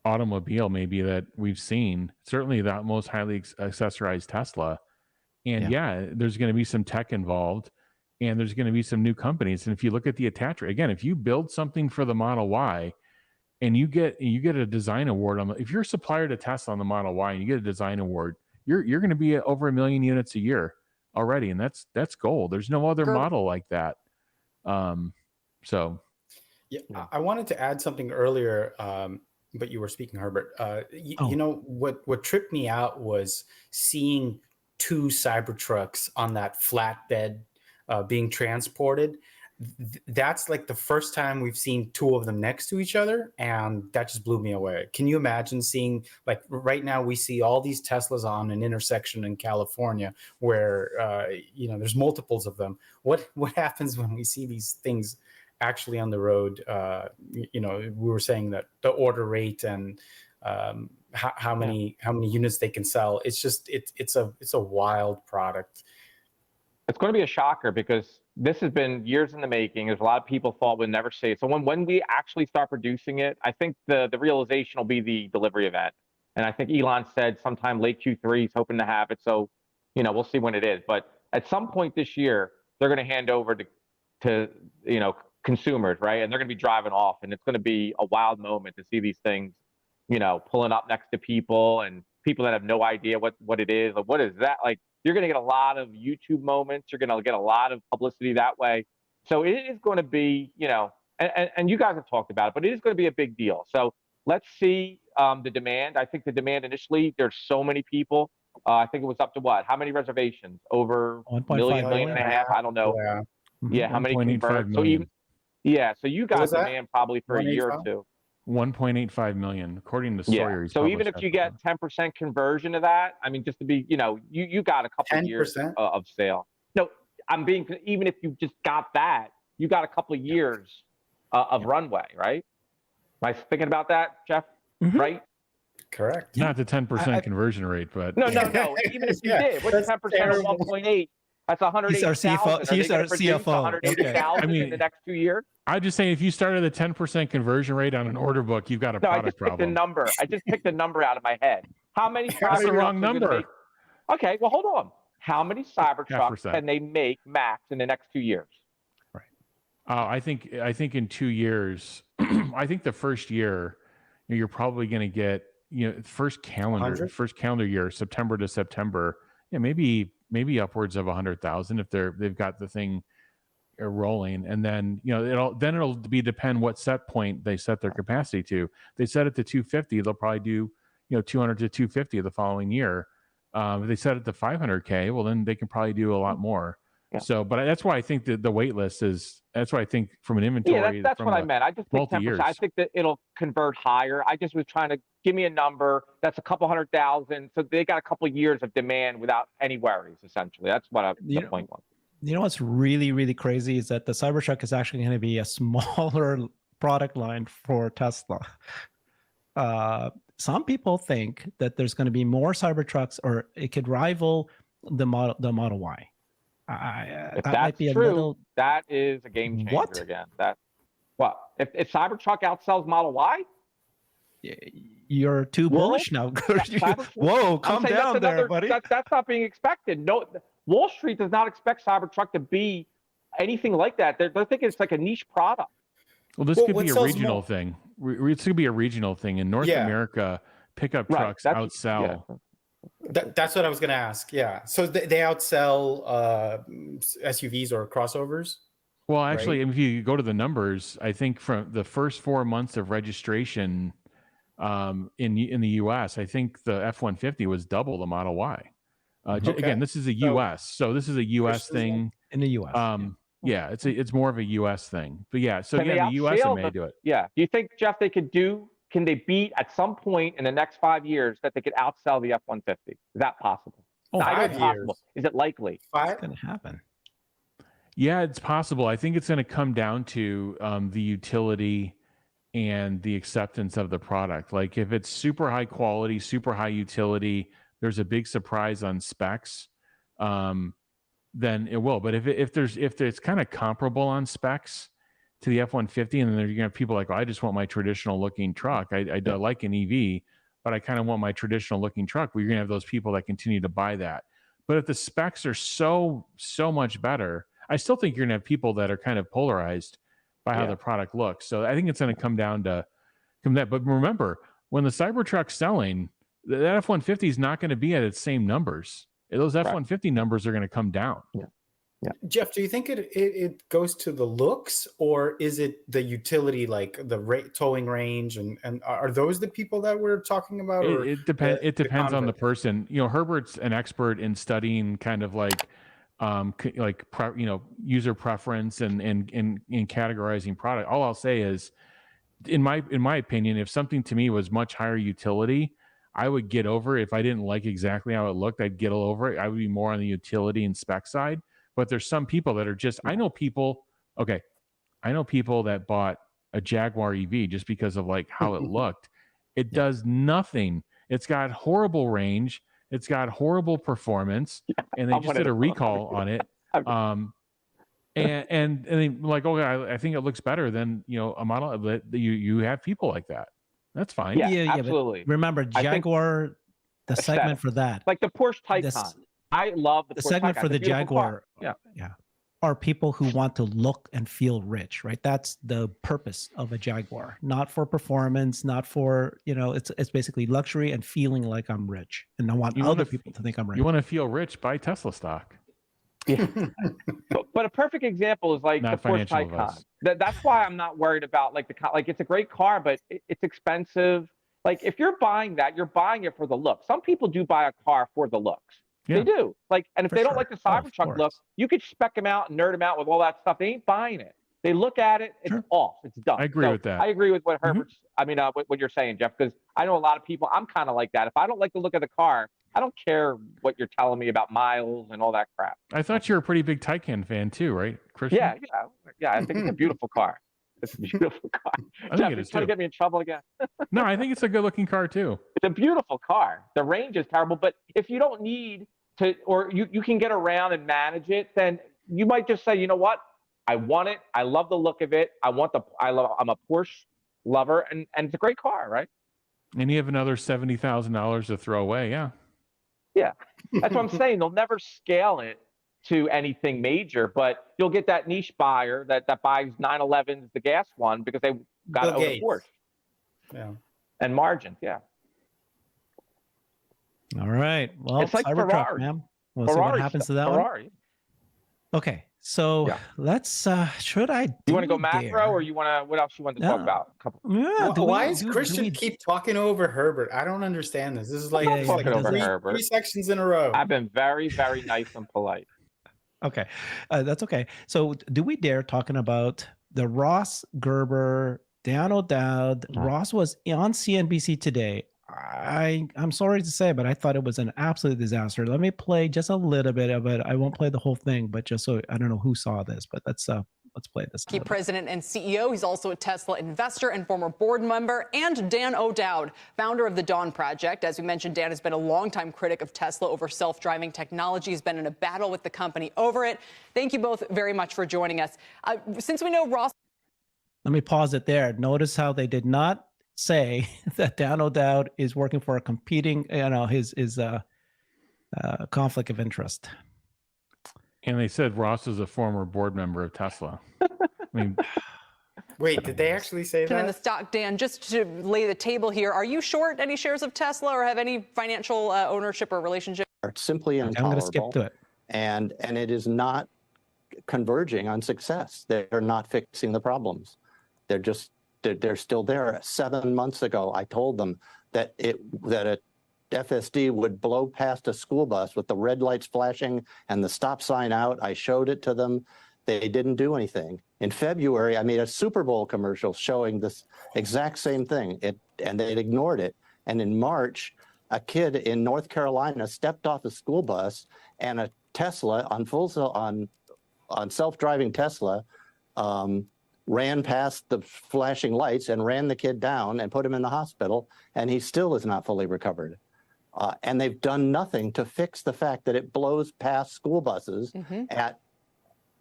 automobile maybe that we've seen. Certainly the most highly accessorized Tesla. And yeah, there's going to be some tech involved, and there's going to be some new companies. And if you look at the attach rate, again, if you build something for the Model Y and you get a design award on if you're a supplier to Tesla on the Model Y and you get a design award, you're going to be at over 1 million units a year already, and that's gold. There's no other model like that. So yeah, I wanted to add something earlier, but you were speaking, Herbert. You know what tripped me out was seeing 2 Cybertrucks on that flatbed being transported. That's like the first time we've seen 2 of them next to each other, and that just blew me away. Can you imagine seeing, like, right now we see all these Teslas on an intersection in California where there's multiples of them. What happens when we see these things actually on the road? We were saying that the order rate and how many units they can sell. It's just it's a wild product. It's going to be a shocker because this has been years in the making. There's a lot of people thought we'd never see it. So when we actually start producing it, I think the realization will be the delivery event. And I think Elon said sometime late Q3 he's hoping to have it. So, we'll see when it is. But at some point this year, they're going to hand over to consumers, right? And they're going to be driving off, and it's going to be a wild moment to see these things, pulling up next to people and people that have no idea what it is. Like, what is that? Like, you're going to get a lot of YouTube moments. You're going to get a lot of publicity that way. So it is going to be, and you guys have talked about it, but it is going to be a big deal. So let's see the demand. I think the demand initially, there's so many people. I think it was up to what? How many reservations? Over 1.5 million and a half? I don't know. Yeah, how many convert? So even so you got demand probably for a year or two. 1.85 million, according to Sawyer. So even if you get 10% conversion of that, I mean, just to be, you got a couple of years of sale. No, even if you just got that, you got a couple of years of runway, right? Am I thinking about that, Jeff? Mm-hmm. Right? Correct. Not the 10% conversion rate, but no. Even if you did, what's 10% of 1.8? That's 180,000. He's our CFO. 180,000 in the next 2 years. I just say if you started a 10% conversion rate on an order book, you've got a product problem. I just picked a number out of my head. How many? That's the wrong number. Okay, well, hold on. How many Cybertrucks can they make max in the next 2 years? Right. I think in 2 years, I think the first year, you're probably going to get first calendar year, September to September, maybe upwards of 100,000 if they've got the thing rolling, and then it'll depend what set point they set their capacity to. They set it to 250, they'll probably do 200 to 250 the following year. If they set it to 500K, well, then they can probably do a lot more. Yeah. So, but that's why I think that the wait list that's why I think from an inventory. Yeah, that's what I meant. I just think 10%. I think that it'll convert higher. I just was trying to give me a number that's a couple 100,000. So they got a couple of years of demand without any worries, essentially. That's what the point was. You know what's really, really crazy is that the Cybertruck is actually going to be a smaller product line for Tesla. Some people think that there's going to be more Cybertrucks, or it could rival the Model Y. If that might be true, that is a game changer again. If Cybertruck outsells Model Y? You're too bullish now. Whoa, calm down there, buddy. That's not being expected. No, Wall Street does not expect Cybertruck to be anything like that. They're thinking it's like a niche product. Well, this could be a regional thing. It's going to be a regional thing. In North America, pickup trucks outsell. Yeah. That's what I was going to ask. Yeah. So they outsell SUVs or crossovers? Well, actually, if you go to the numbers, I think from the first 4 months of registration, in the U.S. I think the F-150 was double the Model Y. Okay. Again, this is a U.S. So this is a U.S. thing. In the U.S. Yeah, it's more of a U.S. thing. But yeah, so Can yeah, they in the U.S. it outsail may do it. Yeah. Do you think, Jeff, can they beat at some point in the next 5 years that they could outsell the F-150? Is that possible? Oh, I know 5 it's possible. years. Is it likely? It's 5? going to happen. Yeah, it's possible. I think it's going to come down to the utility and the acceptance of the product. Like if it's super high quality, super high utility, there's a big surprise on specs, then it will. But if it's kind of comparable on specs to the F-150, and then you're gonna have people like, oh, I just want my traditional looking truck. I like an EV, but I kind of want my traditional looking truck. Well, you're gonna have those people that continue to buy that. But if the specs are so much better, I still think you're gonna have people that are kind of polarized by how the product looks. So I think it's going to come down to that. But remember, when the CyberTruck's selling, that F-150 is not going to be at its same numbers. Those F-150 numbers are going to come down. Yeah. Jeff, do you think it goes to the looks, or is it the utility, like the towing range, and are those the people that we're talking about? Or It depends. It depends on the convert? person. You know, Herbert's an expert in studying kind of like user preference and categorizing product. All I'll say is, in my opinion, if something to me was much higher utility, I would get over it. If I didn't like exactly how it looked, I'd get over it. I would be more on the utility and spec side. But there's some people that are just, I know people that bought a Jaguar EV just because of like how it looked. It does nothing. It's got horrible range. It's got horrible performance, and they just did a recall on it. And they like, okay, I think it looks better than a model. But you have people like that. That's fine. Yeah, absolutely. But remember, Jaguar, the segment for that, like the Porsche Taycan. I love the Porsche segment Taycan. for the Jaguar. Yeah. Are people who want to look and feel rich, right? That's the purpose of a Jaguar, not for performance, not for, it's basically luxury and feeling like I'm rich. And I want other people to think I'm rich. You want to feel rich, buy Tesla stock. Yeah. but a perfect example is like not the Porsche Taycan. That's why I'm not worried about like it's a great car, but it's expensive. Like if you're buying that, you're buying it for the look. Some people do buy a car for the looks. Yeah. They do. Like, and if they don't like the Cybertruck look, you could spec them out and nerd them out with all that stuff. They ain't buying it. They look at it, it's off. It's done. I agree with that. I agree with what Herbert's, what you're saying, Jeff, because I know a lot of people, I'm kind of like that. If I don't like the look of the car, I don't care what you're telling me about miles and all that crap. I thought you were a pretty big Taycan fan too, right, Christian? Yeah. I think it's a beautiful car. It's a beautiful car. I Jeff, think it is trying to get me in trouble again. No, I think it's a good looking car too. It's a beautiful car. The range is terrible, but if you don't need to, or you can get around and manage it, then you might just say, you know what? I want it. I love the look of it. I'm a Porsche lover, and it's a great car, right? And you have another $70,000 to throw away. Yeah. Yeah. That's what I'm saying. They'll never scale it to anything major, but you'll get that niche buyer that buys 911s, the gas one, because they got it over Porsche. Yeah. And margins, yeah. All right. Well, it's like Cybertruck, man. We'll see what happens to that one. Okay. So let's, should I do you want to go macro or you want to, what else you want to talk about? Why does Christian keep talking over Herbert? I don't understand this. This is like three sections in a row. I've been very, very nice and polite. Okay. That's okay. So do we dare talking about the Ross Gerber, Dan O'Dowd? Ross was on CNBC today. I'm sorry to say, but I thought it was an absolute disaster. Let me play just a little bit of it. I won't play the whole thing, but just so I don't know who saw this, but let's play this. Key president and CEO. He's also a Tesla investor and former board member. And Dan O'Dowd, founder of the Dawn Project. As we mentioned, Dan has been a longtime critic of Tesla over self-driving technology. He's been in a battle with the company over it. Thank you both very much for joining us. Since we know Ross. Let me pause it there. Notice how they did not say that Dan O'Dowd is working for a competing, his conflict of interest. And they said Ross is a former board member of Tesla. I mean, wait, did they actually say that? In the stock, Dan, just to lay the table here, are you short any shares of Tesla or have any financial ownership or relationship? It's simply intolerable. I'm going to skip to it. And it is not converging on success. They're not fixing the problems. They're just they're still there. 7 months ago, I told them that a FSD would blow past a school bus with the red lights flashing and the stop sign out. I showed it to them. They didn't do anything. In February, I made a Super Bowl commercial showing this exact same thing, and they ignored it. And in March, a kid in North Carolina stepped off a school bus, and a Tesla on self-driving Tesla ran past the flashing lights and ran the kid down and put him in the hospital, and he still is not fully recovered. And they've done nothing to fix the fact that it blows past school buses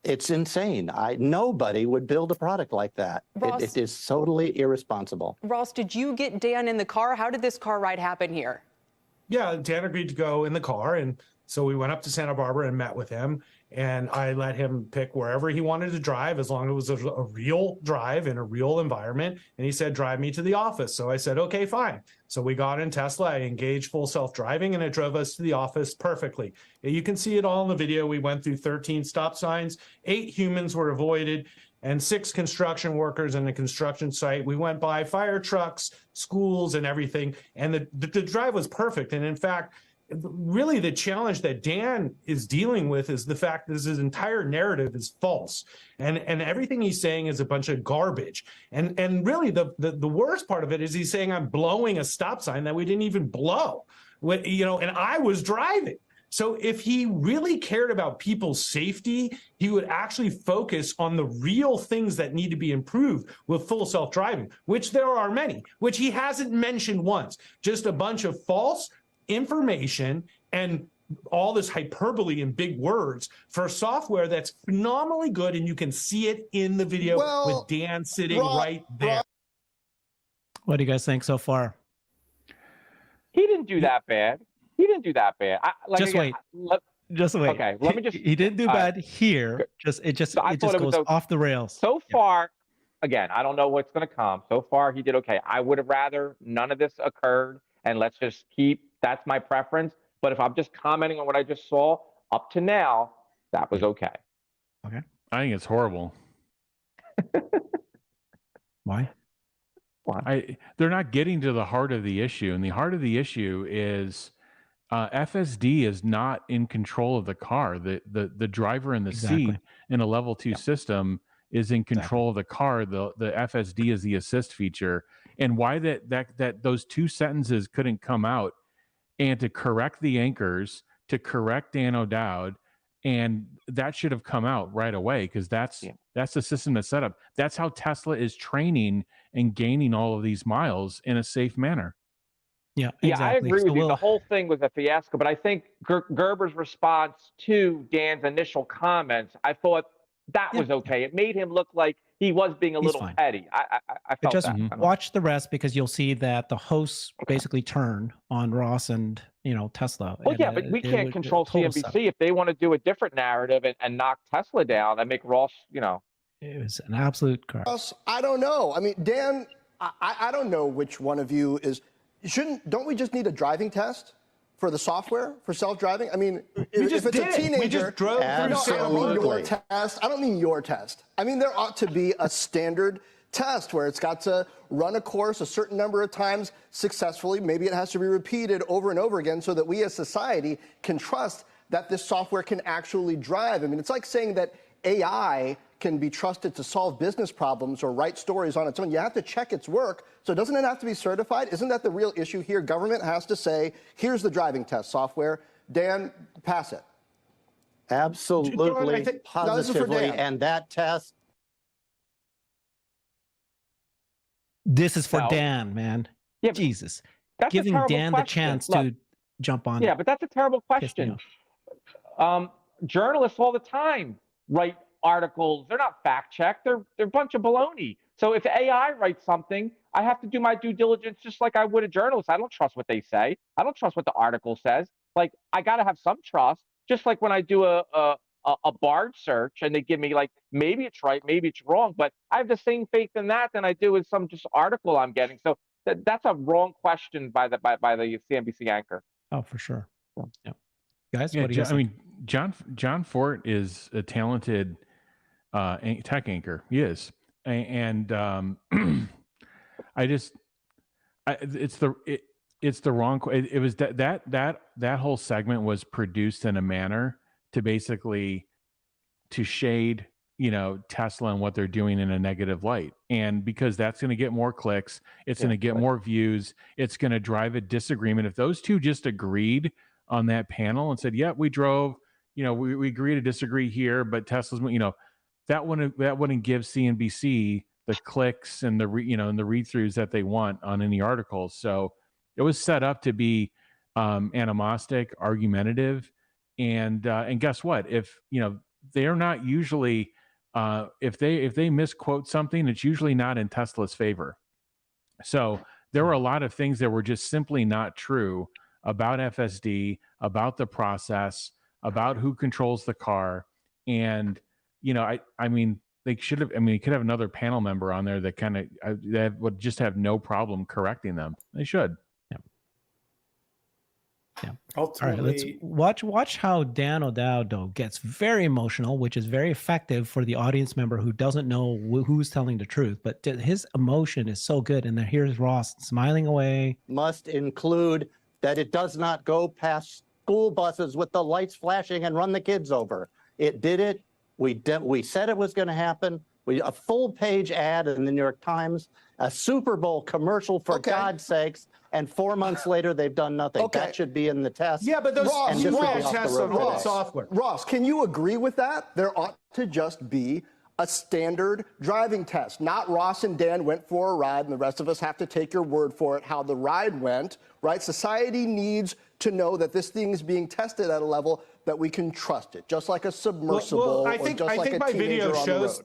it's insane. Nobody would build a product like that. It is totally irresponsible. Ross, did you get Dan in the car? How did this car ride happen here? Yeah, Dan agreed to go in the car, and so we went up to Santa Barbara and met with him, and I let him pick wherever he wanted to drive as long as it was a real drive in a real environment, and he said, drive me to the office. So I said, okay, fine. So we got in Tesla, I engaged full self-driving, and it drove us to the office perfectly. You can see it all in the video. We went through 13 stop signs, 8 humans were avoided, and 6 construction workers in the construction site. We went by fire trucks, schools, and everything, and the drive was perfect. And in fact, really the challenge that Dan is dealing with is the fact that his entire narrative is false, and everything he's saying is a bunch of garbage. And really the worst part of it is he's saying I'm blowing a stop sign that we didn't even blow, and I was driving. So if he really cared about people's safety, he would actually focus on the real things that need to be improved with full self-driving, which there are many, which he hasn't mentioned once. Just a bunch of false information and all this hyperbole and big words for software that's phenomenally good, and you can see it in the video with Dan sitting right there. What do you guys think so far? He didn't do that bad. He didn't do that bad. Just wait. Just wait. Okay, let me just. He didn't do bad here. It just goes off the rails. So far, again, I don't know what's going to come. So far, he did okay. I would have rather none of this occurred, and let's just keep. That's my preference. But if I'm just commenting on what I just saw up to now, that was okay. Okay. I think it's horrible. Why? They're not getting to the heart of the issue, and the heart of the issue is FSD is not in control of the car. The driver in the seat in a level 2 system is in control of the car. The FSD is the assist feature, and why that those 2 sentences couldn't come out, and to correct the anchors, to correct Dan O'Dowd, and that should have come out right away, because that's the system that's set up. That's how Tesla is training and gaining all of these miles in a safe manner. Yeah, exactly. Yeah, I agree with you. The whole thing was a fiasco, but I think Gerber's response to Dan's initial comments, I thought that was okay. It made him look like he was being a little petty. I felt just that. Watch the rest, because you'll see that the hosts basically turn on Ross and Tesla. Well, yeah, but we can't control CNBC. If they want to do a different narrative and knock Tesla down and make Ross, It was an absolute crap. Ross, I don't know. I mean, Dan, I don't know which one of you is. Don't we just need a driving test for the software for self-driving? I mean, if it's a teenager, we just drove through. I don't mean your test. I don't mean your test. I mean, there ought to be a standard test where it's got to run a course a certain number of times successfully. Maybe it has to be repeated over and over again so that we as society can trust that this software can actually drive. I mean, it's like saying that AI can be trusted to solve business problems or write stories on its own. You have to check its work. So doesn't it have to be certified? Isn't that the real issue here? Government has to say, here's the driving test software. Dan, pass it. Absolutely, positively, and that test. This is for Dan, man. Yeah, Jesus. Giving Dan the chance to jump on. Yeah, but that's a terrible question. Journalists all the time write articles. They're not fact-checked. They're a bunch of baloney. So if AI writes something, I have to do my due diligence just like I would a journalist. I don't trust what they say. I don't trust what the article says. Like, I got to have some trust. Just like when I do a Bard search and they give me, like, maybe it's right, maybe it's wrong, but I have the same faith in that than I do with some just article I'm getting. So that's a wrong question by the CNBC anchor. Oh, for sure. Yeah. Guys, what do you think? I mean, John Fort is a talented tech anchor. He is. And it's the wrong. It was that whole segment was produced in a manner to basically to shade, Tesla and what they're doing in a negative light. And because that's going to get more clicks, it's going to get more views, it's going to drive a disagreement. If those two just agreed on that panel and said, yeah, we drove, we agree to disagree here, but Tesla's, that wouldn't give CNBC the clicks and the read-throughs that they want on any articles. So it was set up to be animostic, argumentative, and guess what? If they're not usually if they misquote something, it's usually not in Tesla's favor. So there were a lot of things that were just simply not true about FSD, about the process, about who controls the car, and I mean they should have. I mean, you could have another panel member on there that kind of that would just have no problem correcting them. They should. Yeah. All right, let's watch how Dan O'Dowd though gets very emotional, which is very effective for the audience member who doesn't know who's telling the truth. But his emotion is so good, and then here's Ross smiling away. Must include that it does not go past school buses with the lights flashing and run the kids over. It did it. We said it was going to happen. A full-page ad in the New York Times, a Super Bowl commercial for God's sakes, and 4 months later they've done nothing. That should be in the test. Yeah, but those tests on software. Ross, can you agree with that? There ought to just be a standard driving test. Not Ross and Dan went for a ride, and the rest of us have to take your word for it, how the ride went, right? Society needs to know that this thing is being tested at a level that we can trust it, just like a submersible I think my video shows.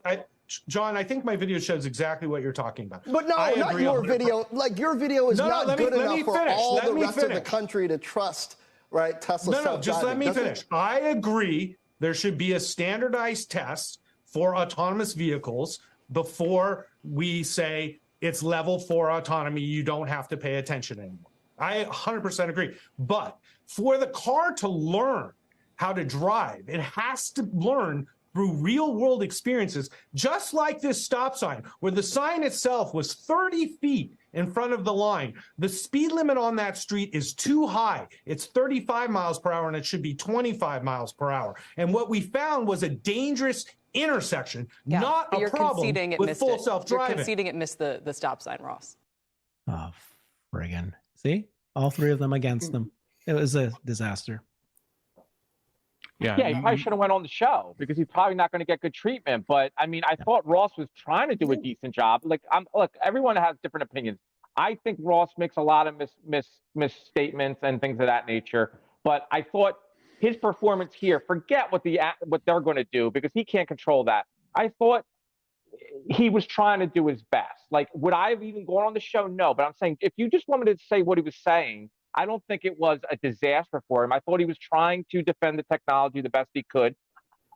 John, I think my video shows exactly what you're talking about. But no, not your video. Like, your video is not good enough for all the rest of the country to trust, right? Tesla. No, just let me finish. I agree there should be a standardized test for autonomous vehicles before we say it's level 4 autonomy. You don't have to pay attention anymore. I 100% agree. But for the car to learn how to drive, it has to learn through real world experiences, just like this stop sign, where the sign itself was 30 feet in front of the line. The speed limit on that street is too high. It's 35 miles per hour, and it should be 25 miles per hour. And what we found was a dangerous intersection, not a problem with full self-driving. You're conceding it missed the stop sign, Ross. Oh, friggin'. See? All three of them against them. It was a disaster. Yeah, he probably should have went on the show because he's probably not going to get good treatment. But I mean, I thought Ross was trying to do a decent job. Look, everyone has different opinions. I think Ross makes a lot of misstatements and things of that nature. But I thought his performance here, forget what they're going to do because he can't control that. I thought he was trying to do his best. Like, would I have even gone on the show? No. But I'm saying if you just wanted to say what he was saying, I don't think it was a disaster for him. I thought he was trying to defend the technology the best he could.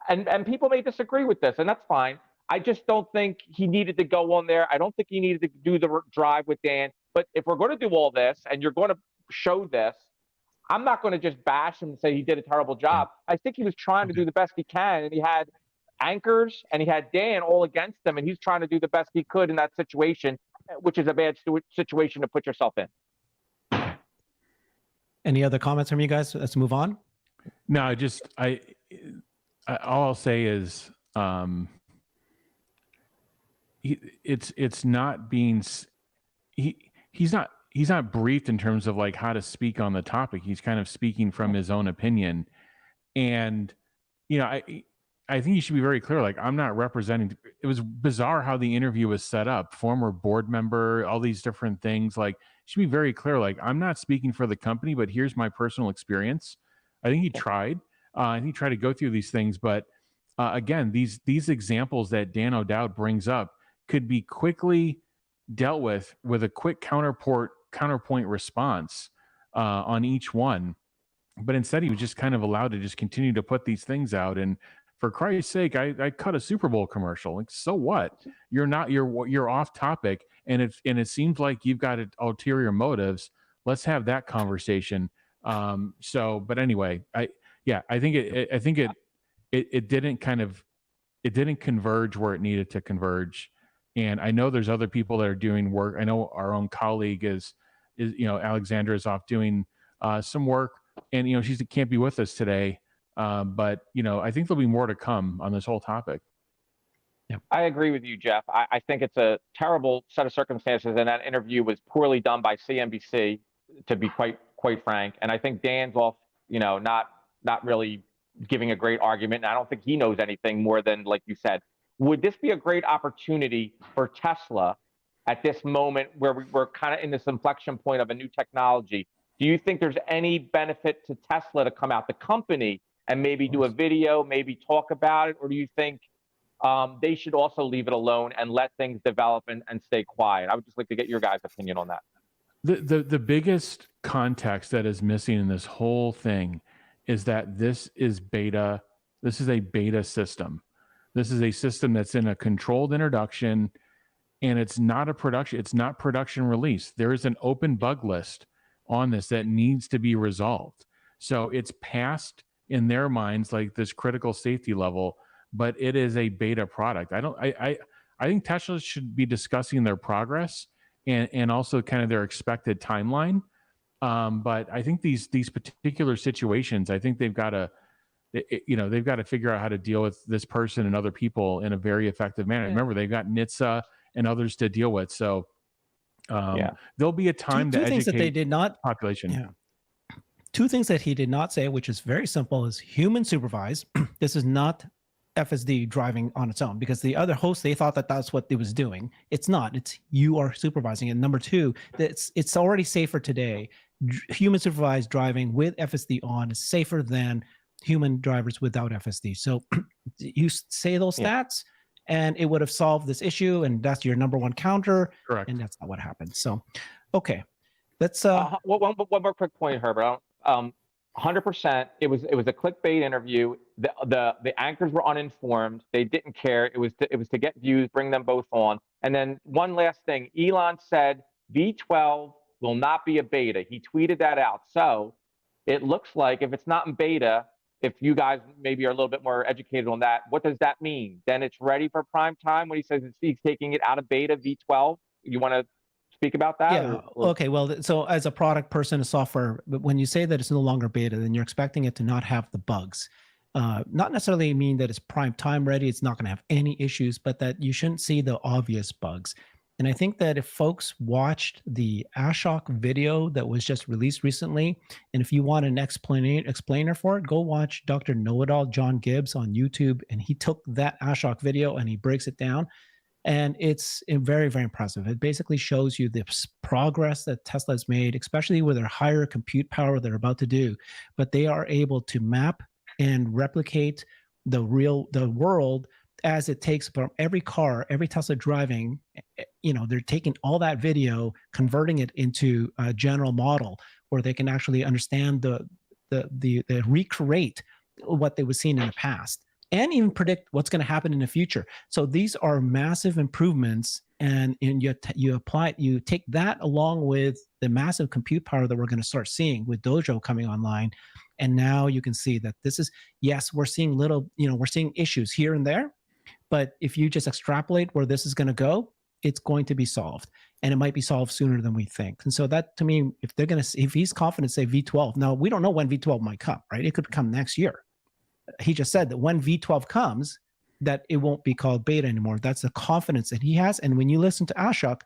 And people may disagree with this, and that's fine. I just don't think he needed to go on there. I don't think he needed to do the drive with Dan. But if we're going to do all this and you're going to show this, I'm not going to just bash him and say he did a terrible job. I think he was trying to do the best he can, and he had anchors and he had Dan all against him, and he's trying to do the best he could in that situation, which is a bad situation to put yourself in. Any other comments from you guys? Let's move on. No, all I'll say is it's not being he's not briefed in terms of like how to speak on the topic. He's kind of speaking from his own opinion, and I think you should be very clear. Like, I'm not representing. It was bizarre how the interview was set up. Former board member, all these different things. Like, you should be very clear. Like, I'm not speaking for the company, but here's my personal experience. I think he tried. I think he tried to go through these things, but again, these examples that Dan O'Dowd brings up could be quickly dealt with a quick counterpoint response on each one. But instead, he was just kind of allowed to just continue to put these things out. And for Christ's sake, I cut a Super Bowl commercial. Like, so what? You're off topic, and it seems like you've got ulterior motives. Let's have that conversation. But anyway, I think it didn't converge where it needed to converge, And I know there's other people that are doing work. I know our own colleague is Alexandra is off doing some work, and she can't be with us today. But I think there'll be more to come on this whole topic. I agree with you, Jeff. I think it's a terrible set of circumstances, and that interview was poorly done by CNBC, to be quite frank. And I think Dan's off, not really giving a great argument. And I don't think he knows anything more than, like you said. Would this be a great opportunity for Tesla at this moment where we're kind of in this inflection point of a new technology? Do you think there's any benefit to Tesla to come out, the company, and maybe do a video, maybe talk about it? Or do you think they should also leave it alone and let things develop and stay quiet? I would just like to get your guys' opinion on that. The biggest context that is missing in this whole thing is that this is beta. This is a beta system. This is a system that's in a controlled introduction, and it's not a production. It's not production release. There is an open bug list on this that needs to be resolved. So it's past, in their minds, like this critical safety level, but it is a beta product. I think Tesla should be discussing their progress and also kind of their expected timeline. But I think these particular situations, I think they've got to figure out how to deal with this person and other people in a very effective manner. Remember, they've got NHTSA and others to deal with. So there'll be a time to educate things that they did not population. Yeah. Two things that he did not say, which is very simple, is human supervised. This is not FSD driving on its own, because the other hosts, they thought that that's what it was doing. It's not. It's you are supervising. And number two, it's already safer today. Human supervised driving with FSD on is safer than human drivers without FSD. So you say those stats and it would have solved this issue, and that's your number one counter. Correct. And that's not what happened. So, okay. Let's one more quick point, Herbert. 100%. It was a clickbait interview. The anchors were uninformed. They didn't care. It was to get views, bring them both on. And then one last thing, Elon said V12 will not be a beta. He tweeted that out. So it looks like if it's not in beta, if you guys maybe are a little bit more educated on that, what does that mean? Then it's ready for prime time when he says he's taking it out of beta V12. You want to speak about that? Yeah. Okay. Well, so as a product person, a software, but when you say that it's no longer beta, then you're expecting it to not have the bugs. Not necessarily mean that it's prime time ready. It's not going to have any issues, but that you shouldn't see the obvious bugs. And I think that if folks watched the Ashok video that was just released recently, and if you want an explainer for it, go watch Dr. Know-It-All John Gibbs on YouTube, and he took that Ashok video and he breaks it down. And it's very, very impressive. It basically shows you the progress that Tesla has made, especially with their higher compute power they're about to do. But they are able to map and replicate the world as it takes from every car, every Tesla driving. They're taking all that video, converting it into a general model where they can actually understand the recreate what they were seeing in the past, and even predict what's going to happen in the future. So these are massive improvements, and you take that along with the massive compute power that we're going to start seeing with Dojo coming online, and now you can see that this is, yes, we're seeing we're seeing issues here and there, but if you just extrapolate where this is going to go, it's going to be solved, and it might be solved sooner than we think. And so that, to me, if he's confident, say V12. Now we don't know when V12 might come, right? It could come next year. He just said that when V12 comes, that it won't be called beta anymore. That's the confidence that he has. And when you listen to Ashok,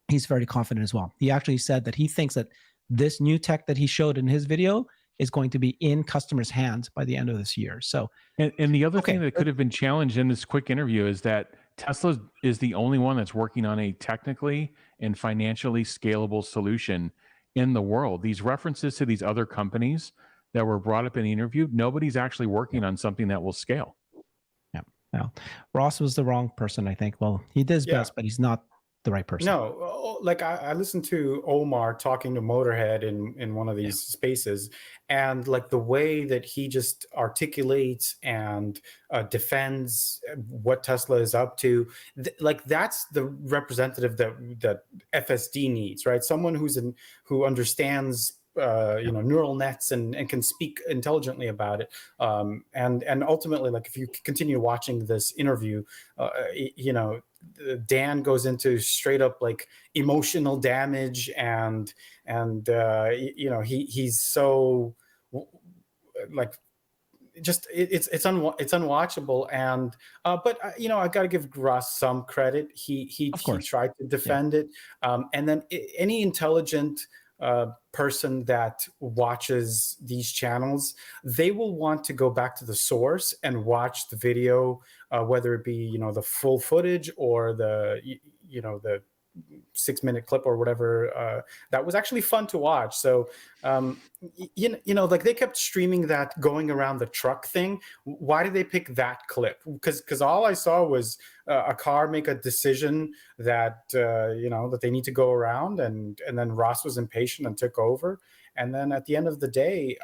he's very confident as well. He actually said that he thinks that this new tech that he showed in his video is going to be in customers' hands by the end of this year. So, and the other thing that could have been challenged in this quick interview is that Tesla is the only one that's working on a technically and financially scalable solution in the world. These references to these other companies that were brought up in the interview, nobody's actually working on something that will scale. Yeah. Well, Ross was the wrong person, I think. Well, he did his best, but he's not the right person. No, like I listened to Omar talking to Motorhead in one of these spaces, and like the way that he just articulates and defends what Tesla is up to, like that's the representative that FSD needs, right? Someone who understands neural nets and can speak intelligently about it. And ultimately, like if you continue watching this interview, Dan goes into straight up like emotional damage, and he's so like just it's unwatchable. And but I got to give Ross some credit. He tried to defend it, and then any intelligent person that watches these channels, they will want to go back to the source and watch the video, whether it be the full footage or the 6-minute clip or whatever. That was actually fun to watch. So like they kept streaming that going around the truck thing. Why did they pick that clip? Because all I saw was a car make a decision that that they need to go around, and then Ross was impatient and took over. And then at the end of the day,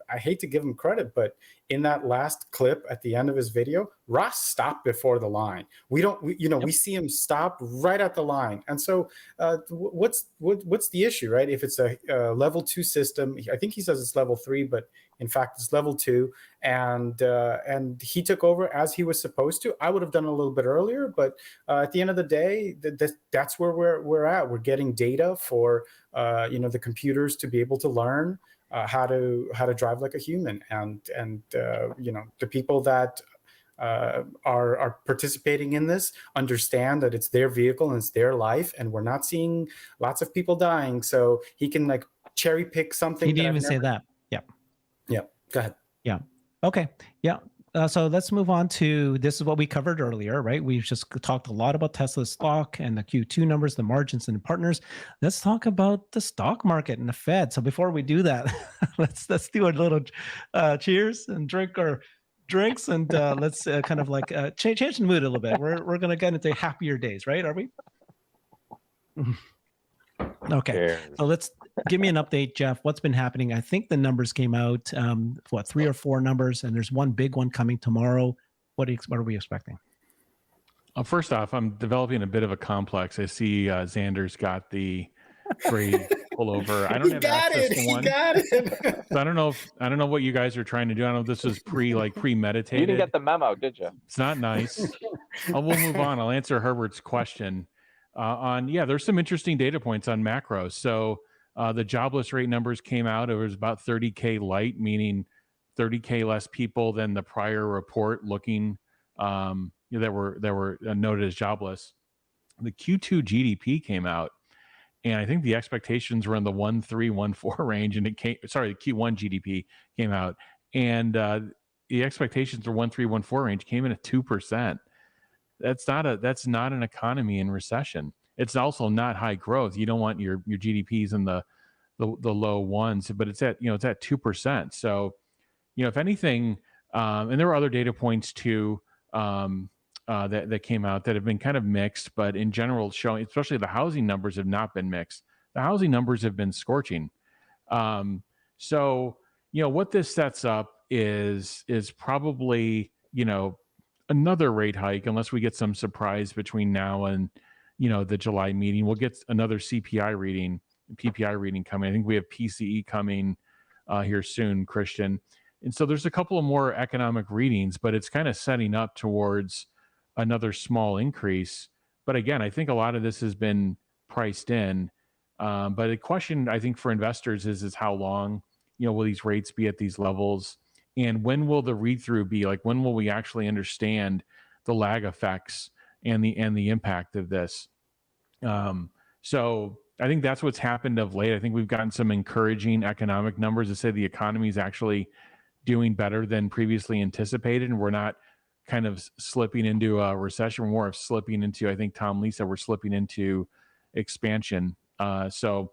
I hate to give him credit, but in that last clip at the end of his video, Ross stopped before the line. We see him stop right at the line. And so what's the issue, right? If it's a level 2 system, I think he says it's level 3, but in fact it's level 2, and he took over as he was supposed to. I would have done a little bit earlier, but at the end of the day, that's where we're at. We're getting data for the computers to be able to learn how to drive like a human, and the people that are participating in this understand that it's their vehicle and it's their life, and we're not seeing lots of people dying. So he can like cherry pick something. He didn't even say that. Yeah. Go ahead. Yeah. Okay. Yeah. So let's move on to, this is what we covered earlier, right? We've just talked a lot about Tesla's stock and the Q2 numbers, the margins and the partners. Let's talk about the stock market and the Fed. So before we do that, let's do a little cheers and drink our drinks, and let's kind of like change the mood a little bit. We're going to get into happier days, right? Are we? Okay. Cheers. So let's give me an update, Jeff. What's been happening? I think the numbers came out, 3 or 4 numbers, and there's one big one coming tomorrow. What are we expecting? First off, I'm developing a bit of a complex. I see Xander's got the free pullover. I don't have access to one. He got it. So I don't know what you guys are trying to do. I don't know if this was premeditated. You didn't get the memo, did you? It's not nice. We'll move on. I'll answer Herbert's question. There's some interesting data points on macro. So the jobless rate numbers came out. It was about 30K light, meaning 30K less people than the prior report looking that were noted as jobless. The Q2 GDP came out, and I think the expectations were in the 1.3-1.4 range, and the Q1 GDP came out, and the expectations for 1.3-1.4 range came in at 2%. That's not an economy in recession. It's also not high growth. You don't want your GDPs in the low ones, but it's at 2%. So, if anything, and there were other data points too that came out that have been kind of mixed, but in general showing, especially the housing numbers have not been mixed. The housing numbers have been scorching. So, what this sets up is probably, another rate hike, unless we get some surprise between now and the July meeting. We'll get another CPI reading, PPI reading coming. I think we have PCE coming here soon, Christian. And so there's a couple of more economic readings, but it's kind of setting up towards another small increase. But again, I think a lot of this has been priced in. But the question I think for investors is how long will these rates be at these levels? And when will the read-through be? Like, when will we actually understand the lag effects and the impact of this? So I think that's what's happened of late. I think we've gotten some encouraging economic numbers that say the economy is actually doing better than previously anticipated, and we're not kind of slipping into a recession. We're more of slipping into, I think Tom Lee said, we're slipping into expansion. So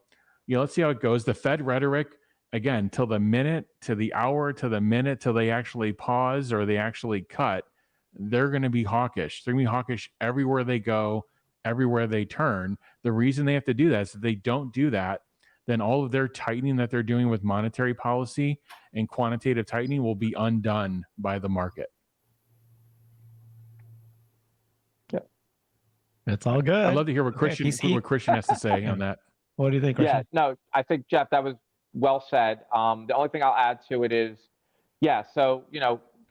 let's see how it goes. The Fed rhetoric, again, till the minute, to the hour, to the minute, till they actually pause or they actually cut, they're going to be hawkish. They're going to be hawkish everywhere they go, everywhere they turn. The reason they have to do that is if they don't do that, then all of their tightening that they're doing with monetary policy and quantitative tightening will be undone by the market. Yeah, it's all good. I'd love to hear what Christian has to say on that. What do you think, Christian? Yeah, no, I think, Jeff, that was well said. The only thing I'll add to it is, yeah, so,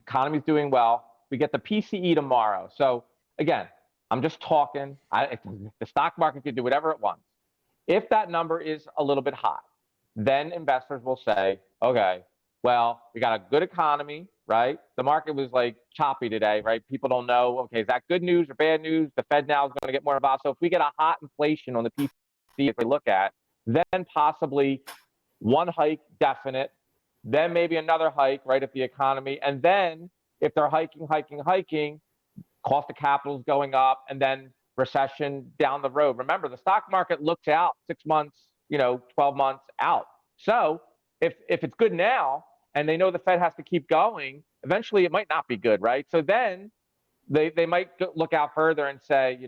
economy's doing well. We get the PCE tomorrow. So again, I'm just talking. The stock market can do whatever it wants. If that number is a little bit high, then investors will say, okay, well, we got a good economy, right? The market was like choppy today, right? People don't know, okay, is that good news or bad news? The Fed now is going to get more involved. So if we get a hot inflation on the PCE, if we look at, then possibly one hike definite, then maybe another hike, right, if the economy, and then if they're hiking, cost of capital is going up, and then recession down the road. Remember, the stock market looks out 6 months, 12 months out. So if it's good now, and they know the Fed has to keep going, eventually it might not be good, right? So then they might look out further and say,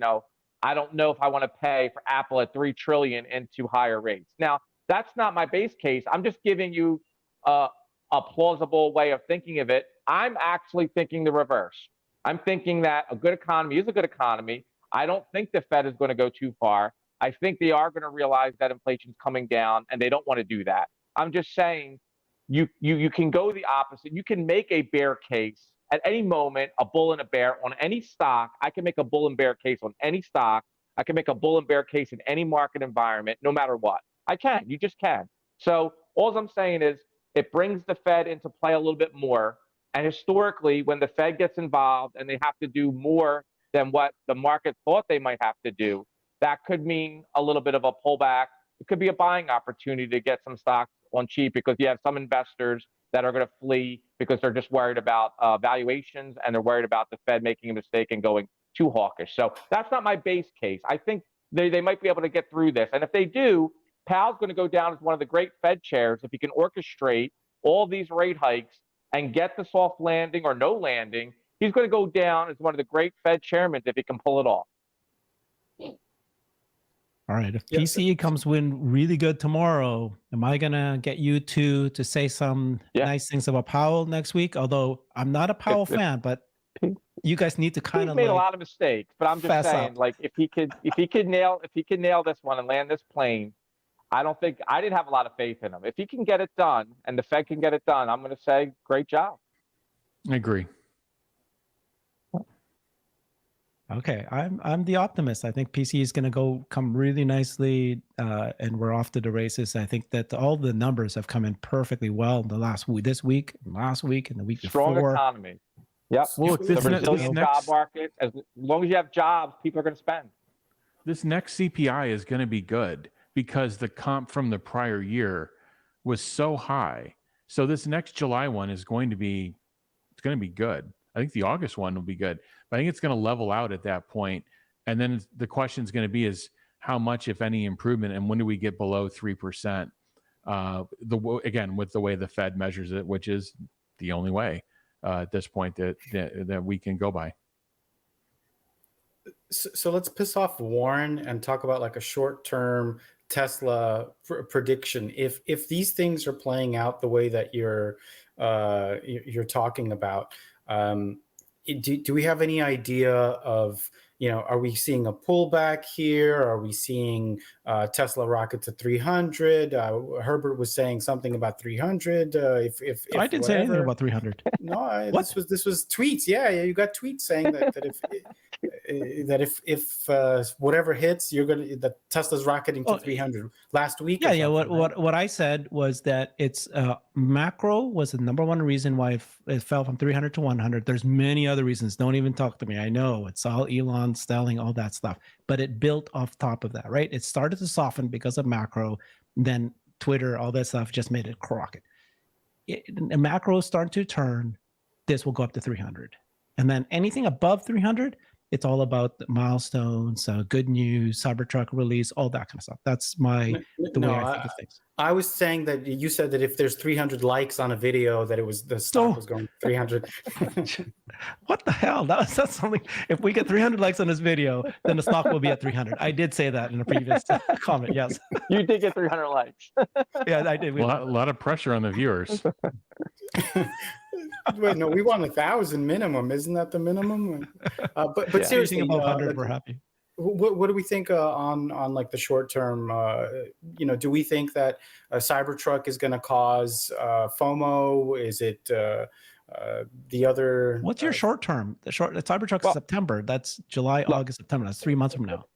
I don't know if I want to pay for Apple at $3 trillion into higher rates. Now, that's not my base case. I'm just giving you a plausible way of thinking of it. I'm actually thinking the reverse. I'm thinking that a good economy is a good economy. I don't think the Fed is going to go too far. I think they are going to realize that inflation's coming down, and they don't want to do that. I'm just saying you can go the opposite. You can make a bear case at any moment, a bull and a bear on any stock. I can make a bull and bear case on any stock. I can make a bull and bear case in any market environment, no matter what. I can. You just can. So all I'm saying is it brings the Fed into play a little bit more. And historically, when the Fed gets involved and they have to do more than what the market thought they might have to do, that could mean a little bit of a pullback. It could be a buying opportunity to get some stocks on cheap, because you have some investors that are going to flee because they're just worried about valuations, and they're worried about the Fed making a mistake and going too hawkish. So that's not my base case. I think they might be able to get through this. And if they do, Powell's going to go down as one of the great Fed chairs if he can orchestrate all these rate hikes and get the soft landing or no landing. He's going to go down as one of the great Fed chairmen if he can pull it off. All right. If PCE comes in really good tomorrow, am I going to get you to say some nice things about Powell next week? Although I'm not a Powell fan, but you guys need to kind of made a lot of mistakes, but I'm just saying, up. like, if he could nail this one and land this plane, I didn't have a lot of faith in him. If he can get it done and the Fed can get it done, I'm going to say great job. I agree. Okay, I'm the optimist. I think PC is going to come really nicely, and we're off to the races. I think that all the numbers have come in perfectly well this week, last week, and the week Strong before. Economy. Yep. Well, the resilient job market. As long as you have jobs, people are going to spend. This next CPI is going to be good because the comp from the prior year was so high. So this next July one is going to be good. I think the August one will be good, but I think it's going to level out at that point. And then the question is going to be is how much, if any, improvement, and when do we get below 3%? Again, with the way the Fed measures it, which is the only way at this point that we can go by. So let's piss off Warren and talk about like a short-term Tesla prediction. If these things are playing out the way that you're talking about, do we have any idea of, are we seeing a pullback here? Are we seeing Tesla rocket to 300? Herbert was saying something about 300. If I didn't say anything about 300. No, this was tweets. Yeah, you got tweets saying that if whatever hits, that Tesla's rocketing to 300 last week. Yeah. What I said was that it's macro was the number one reason why it fell from 300 to 100. There's many other reasons. Don't even talk to me. I know it's all Elon selling all that stuff, but it built off top of that, right? It started to soften because of macro. Then Twitter, all that stuff just made it rocket. Macro is starting to turn. This will go up to 300, and then anything above 300. It's all about the milestones, good news, CyberTruck release, all that kind of stuff. That's the way I think of things. I was saying that you said that if there's 300 likes on a video, that the stock was going 300. What the hell? That's something. If we get 300 likes on this video, then the stock will be at 300. I did say that in a previous comment. Yes. You did get 300 likes. Yeah, I did. A lot of pressure on the viewers. Wait, no, we want 1,000 minimum. Isn't that the minimum? But seriously, above 100, we're happy. What do we think on like the short term? Do we think that CyberTruck is going to cause FOMO? Is it the other? What's your short term? The CyberTruck is September. That's July, August, September. That's 3 months from now.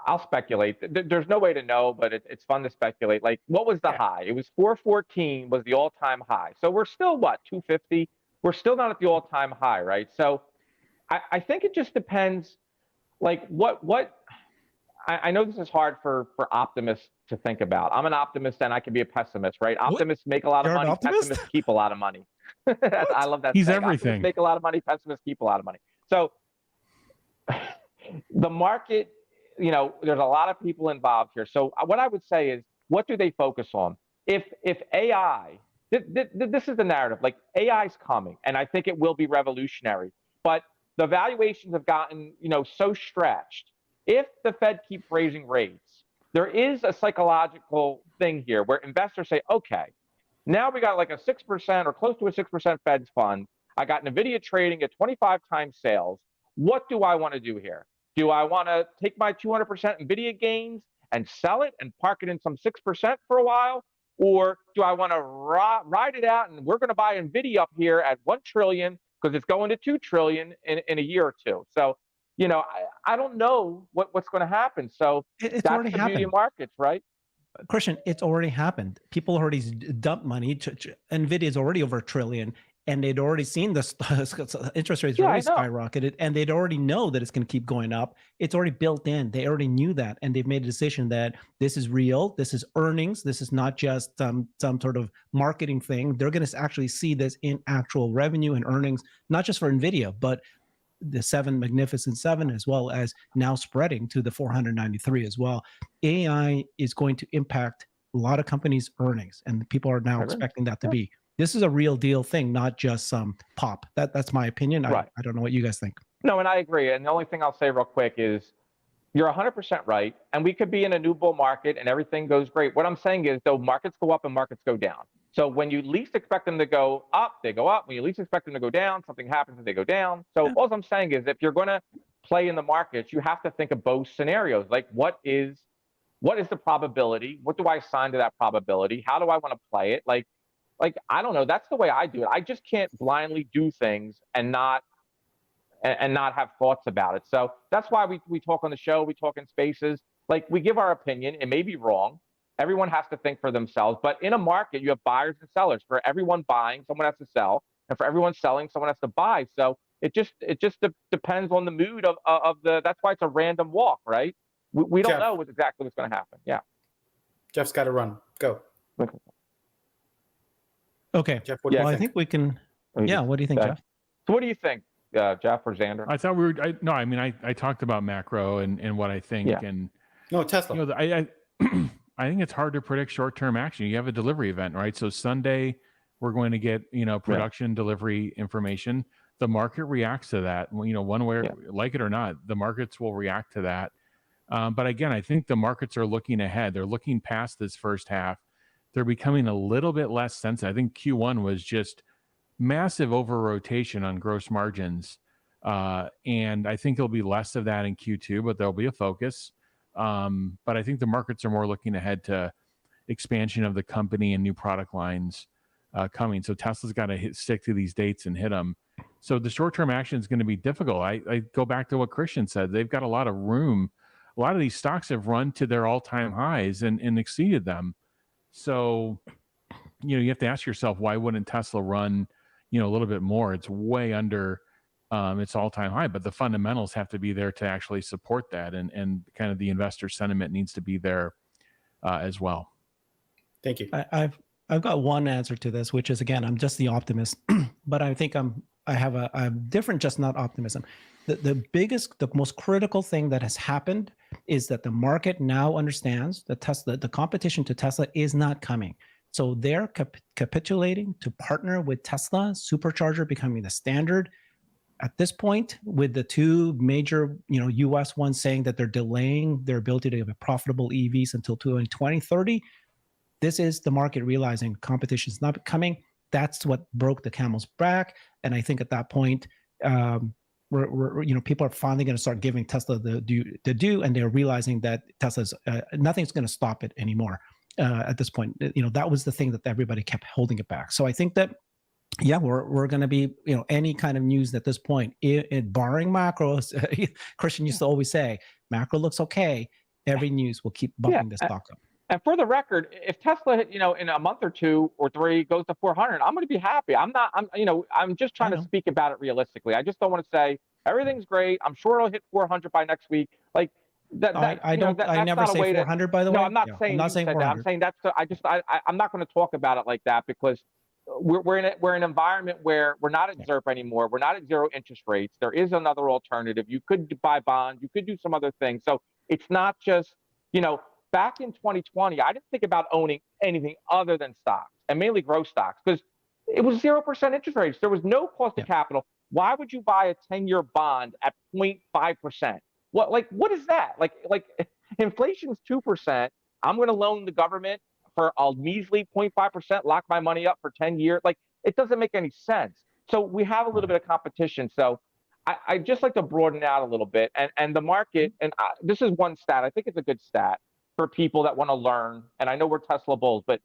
I'll speculate. There's no way to know, but it's fun to speculate. Like, what was the high? It was 414 was the all-time high. So we're still 250? We're still not at the all-time high, right? So I think it just depends. Like I know this is hard for optimists to think about. I'm an optimist and I can be a pessimist, right? Optimists make a lot of money, pessimists keep a lot of money. I love that. He's saying. everything. Optimists make a lot of money, pessimists keep a lot of money. So the market, there's a lot of people involved here. So what I would say is, what do they focus on? If AI, this is the narrative, like AI's coming, and I think it will be revolutionary, but the valuations have gotten, so stretched. If the Fed keeps raising rates, there is a psychological thing here where investors say, okay, now we got like a 6% or close to a 6% Fed fund. I got NVIDIA trading at 25 times sales. What do I want to do here? Do I want to take my 200% NVIDIA gains and sell it and park it in some 6% for a while? Or do I want to ride it out and we're going to buy NVIDIA up here at 1 trillion because it's going to 2 trillion in a year or two. So, I don't know what's going to happen. So it's that's already the happened. beauty of markets, right? Christian, it's already happened. People already dumped money. NVIDIA is already over 1 trillion, and they'd already seen this interest rates already skyrocketed, and they'd already know that it's going to keep going up. It's already built in. They already knew that, and they've made a decision that this is real. This is earnings. This is not just some sort of marketing thing. They're going to actually see this in actual revenue and earnings, not just for NVIDIA, but the Magnificent Seven, as well as now spreading to the 493 as well. AI is going to impact a lot of companies' earnings, and people are now expecting that to be. This is a real deal thing, not just some pop. That's my opinion. Right. I don't know what you guys think. No, and I agree. And the only thing I'll say real quick is you're 100% right. And we could be in a new bull market and everything goes great. What I'm saying is, though, markets go up and markets go down. So when you least expect them to go up, they go up. When you least expect them to go down, something happens and they go down. So all I'm saying is, if you're going to play in the markets, you have to think of both scenarios. Like, what is the probability? What do I assign to that probability? How do I want to play it? Like, I don't know. That's the way I do it. I just can't blindly do things and not have thoughts about it. So that's why we talk on the show. We talk in spaces. Like, we give our opinion. It may be wrong. Everyone has to think for themselves. But in a market, you have buyers and sellers. For everyone buying, someone has to sell. And for everyone selling, someone has to buy. So it just depends on the mood of the. That's why it's a random walk, right? We don't know exactly what's going to happen. Yeah. Jeff's got to run. Go. Okay. Jeff, what do you think? I think we can. Yeah. What do you think, Jeff? So what do you think, Jeff or Xander? I thought we were. I talked about macro and what I think. Yeah. And no, Tesla. I think it's hard to predict short-term action. You have a delivery event, right? So Sunday, we're going to get production delivery information. The market reacts to that. One way, like it or not, the markets will react to that. But again, I think the markets are looking ahead. They're looking past this first half. They're becoming a little bit less sensitive. I think Q1 was just massive over rotation on gross margins. And I think there'll be less of that in Q2, but there'll be a focus. But I think the markets are more looking ahead to expansion of the company and new product lines coming. So Tesla's got to stick to these dates and hit them. So the short-term action is going to be difficult. I go back to what Christian said. They've got a lot of room. A lot of these stocks have run to their all-time highs and exceeded them. So, you have to ask yourself, why wouldn't Tesla run, a little bit more? It's way under its all-time high, but the fundamentals have to be there to actually support that. And kind of the investor sentiment needs to be there as well. Thank you. I've got one answer to this, which is, again, I'm just the optimist, but I think I have a different, just not optimism. The most critical thing that has happened is that the market now understands that the competition to Tesla is not coming. So they're capitulating to partner with Tesla, supercharger becoming the standard. At this point, with the two major, U.S. ones saying that they're delaying their ability to have profitable EVs until 2030, this is the market realizing competition is not coming. That's what broke the camel's back. And I think at that point, people are finally going to start giving Tesla the due, and they're realizing that Tesla's nothing's going to stop it anymore at this point. That was the thing that everybody kept holding it back. So I think that, yeah, we're going to be, any kind of news at this point, barring macros. Christian used to always say, macro looks okay. Every news will keep bumping the stock up. And for the record, if Tesla, in a month or 2 or 3 goes to 400, I'm going to be happy. I'm just trying to speak about it realistically. I just don't want to say everything's great. I'm sure it'll hit 400 by next week. Like that. I never say 400. By the way, no, I'm not saying you said that. I'm saying that's. I'm not going to talk about it like that because we're in an environment where we're not at ZIRP anymore. We're not at zero interest rates. There is another alternative. You could buy bonds. You could do some other things. So it's not just, back in 2020, I didn't think about owning anything other than stocks, and mainly growth stocks, because it was 0% interest rates. There was no cost of capital. Why would you buy a 10-year bond at 0.5%? What is that? Like inflation's 2%. I'm going to loan the government for a measly 0.5%, lock my money up for 10 years. Like, it doesn't make any sense. So we have a little bit of competition. So I just like to broaden out a little bit. And the market, and this is one stat, I think it's a good stat for people that want to learn. And I know we're Tesla bulls, but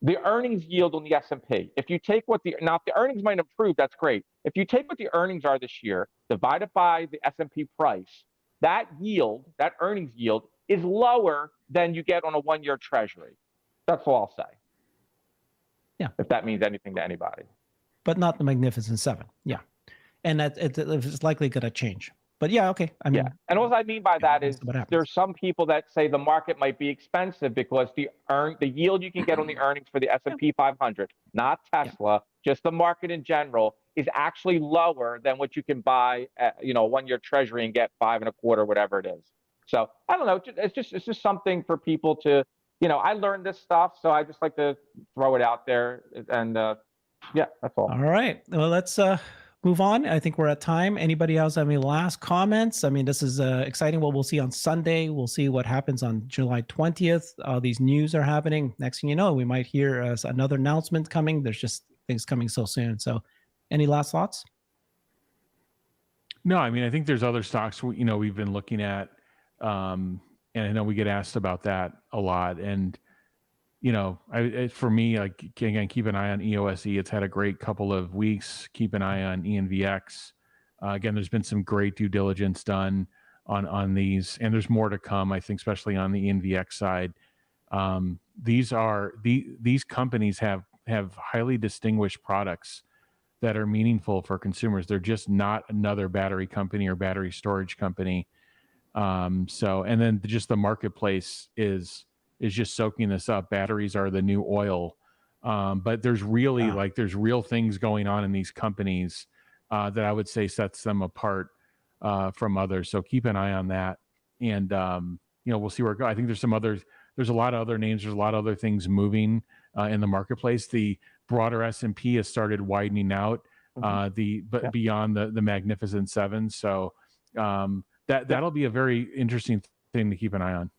the earnings yield on the S&P, if you take if the earnings might improve, that's great. If you take what the earnings are this year, divided by the S&P price, that earnings yield is lower than you get on a 1-year treasury. That's all I'll say. Yeah. If that means anything to anybody. But not the Magnificent Seven. Yeah. And it's likely going to change. But yeah, okay. I mean, and what I mean by that is there's some people that say the market might be expensive because the yield you can get on the earnings for the S&P 500, not Tesla, just the market in general, is actually lower than what you can buy at, a 1-year treasury and get 5.25, whatever it is. So I don't know. It's just something for people to, I learned this stuff, so I just like to throw it out there. And that's all. All right. Well, let's move on. I think we're at time. Anybody else have any last comments? I mean, this is exciting. What we'll see on Sunday. We'll see what happens on July 20th. All these news are happening. Next thing you know, we might hear another announcement coming. There's just things coming so soon. So any last thoughts? No, I mean, I think there's other stocks, we've been looking at, and I know we get asked about that a lot. And, for me, like, again, keep an eye on EOSE. It's had a great couple of weeks. Keep an eye on ENVX. Again, there's been some great due diligence done on these, and there's more to come, I think, especially on the ENVX side. These companies have highly distinguished products that are meaningful for consumers. They're just not another battery company or battery storage company. And then just the marketplace is just soaking this up. Batteries are the new oil. But there's really there's real things going on in these companies that I would say sets them apart from others. So keep an eye on that. And, we'll see where it goes. I think there's a lot of other names. There's a lot of other things moving in the marketplace. The broader S&P has started widening out beyond the Magnificent Seven. So that'll be a very interesting thing to keep an eye on.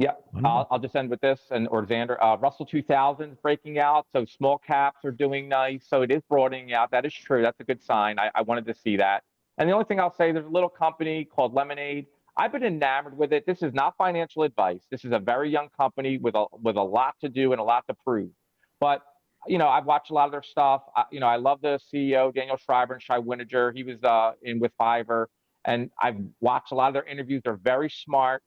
Yeah, I'll just end with this, or Xander, Russell 2000 is breaking out, so small caps are doing nice, so it is broadening out. That is true. That's a good sign. I wanted to see that. And the only thing I'll say, there's a little company called Lemonade. I've been enamored with it. This is not financial advice. This is a very young company with a lot to do and a lot to prove. But I've watched a lot of their stuff. I love the CEO, Daniel Schreiber and Shai Wininger. He was in with Fiverr, and I've watched a lot of their interviews. They're very smart.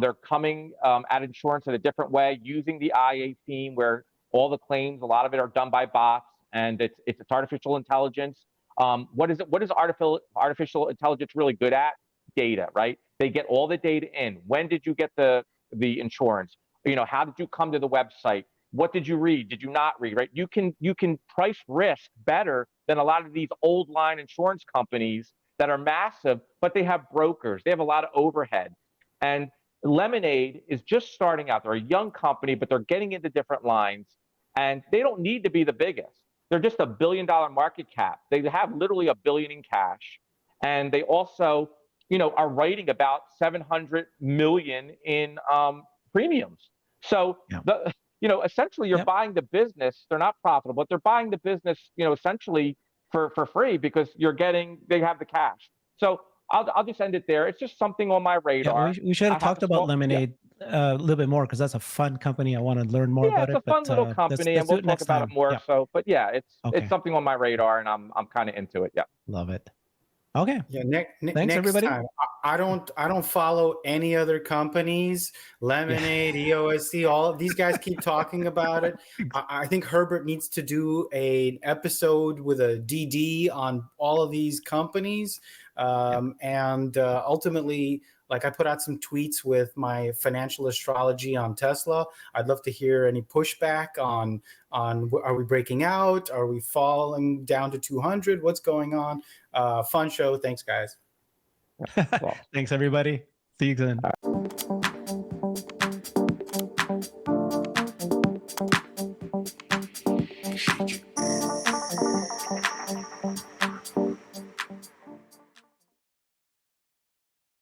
They're coming at insurance in a different way, using the IA theme where all the claims, a lot of it are done by bots, and it's artificial intelligence. What is artificial intelligence really good at? Data, right? They get all the data in. When did you get the insurance? How did you come to the website? What did you read? Did you not read? Right? You can price risk better than a lot of these old line insurance companies that are massive, but they have brokers. They have a lot of overhead. And Lemonade is just starting out. They're a young company, but they're getting into different lines, and they don't need to be the biggest. They're just $1 billion market cap. They have literally $1 billion in cash, and they also, are writing about $700 million in premiums. So essentially, you're buying the business. They're not profitable, but they're buying the business, essentially for free because they have the cash. So I'll just end it there. It's just something on my radar. Yeah, we should have talked about Lemonade a little bit more, because that's a fun company. I want to learn more about it. Yeah, it's a fun little company, and we'll talk about it more. Yeah. So, but yeah, it's Okay. something on my radar, and I'm kind of into it. Yeah. Love it. Okay. Yeah. Thanks, next everybody. time, I don't follow any other companies. Lemonade, EOSC, all these guys keep talking about it. I think Herbert needs to do an episode with a DD on all of these companies, and ultimately, like, I put out some tweets with my financial astrology on Tesla. I'd love to hear any pushback on are we breaking out? Are we falling down to 200? What's going on? Fun show. Thanks, guys. Thanks, everybody. See you soon.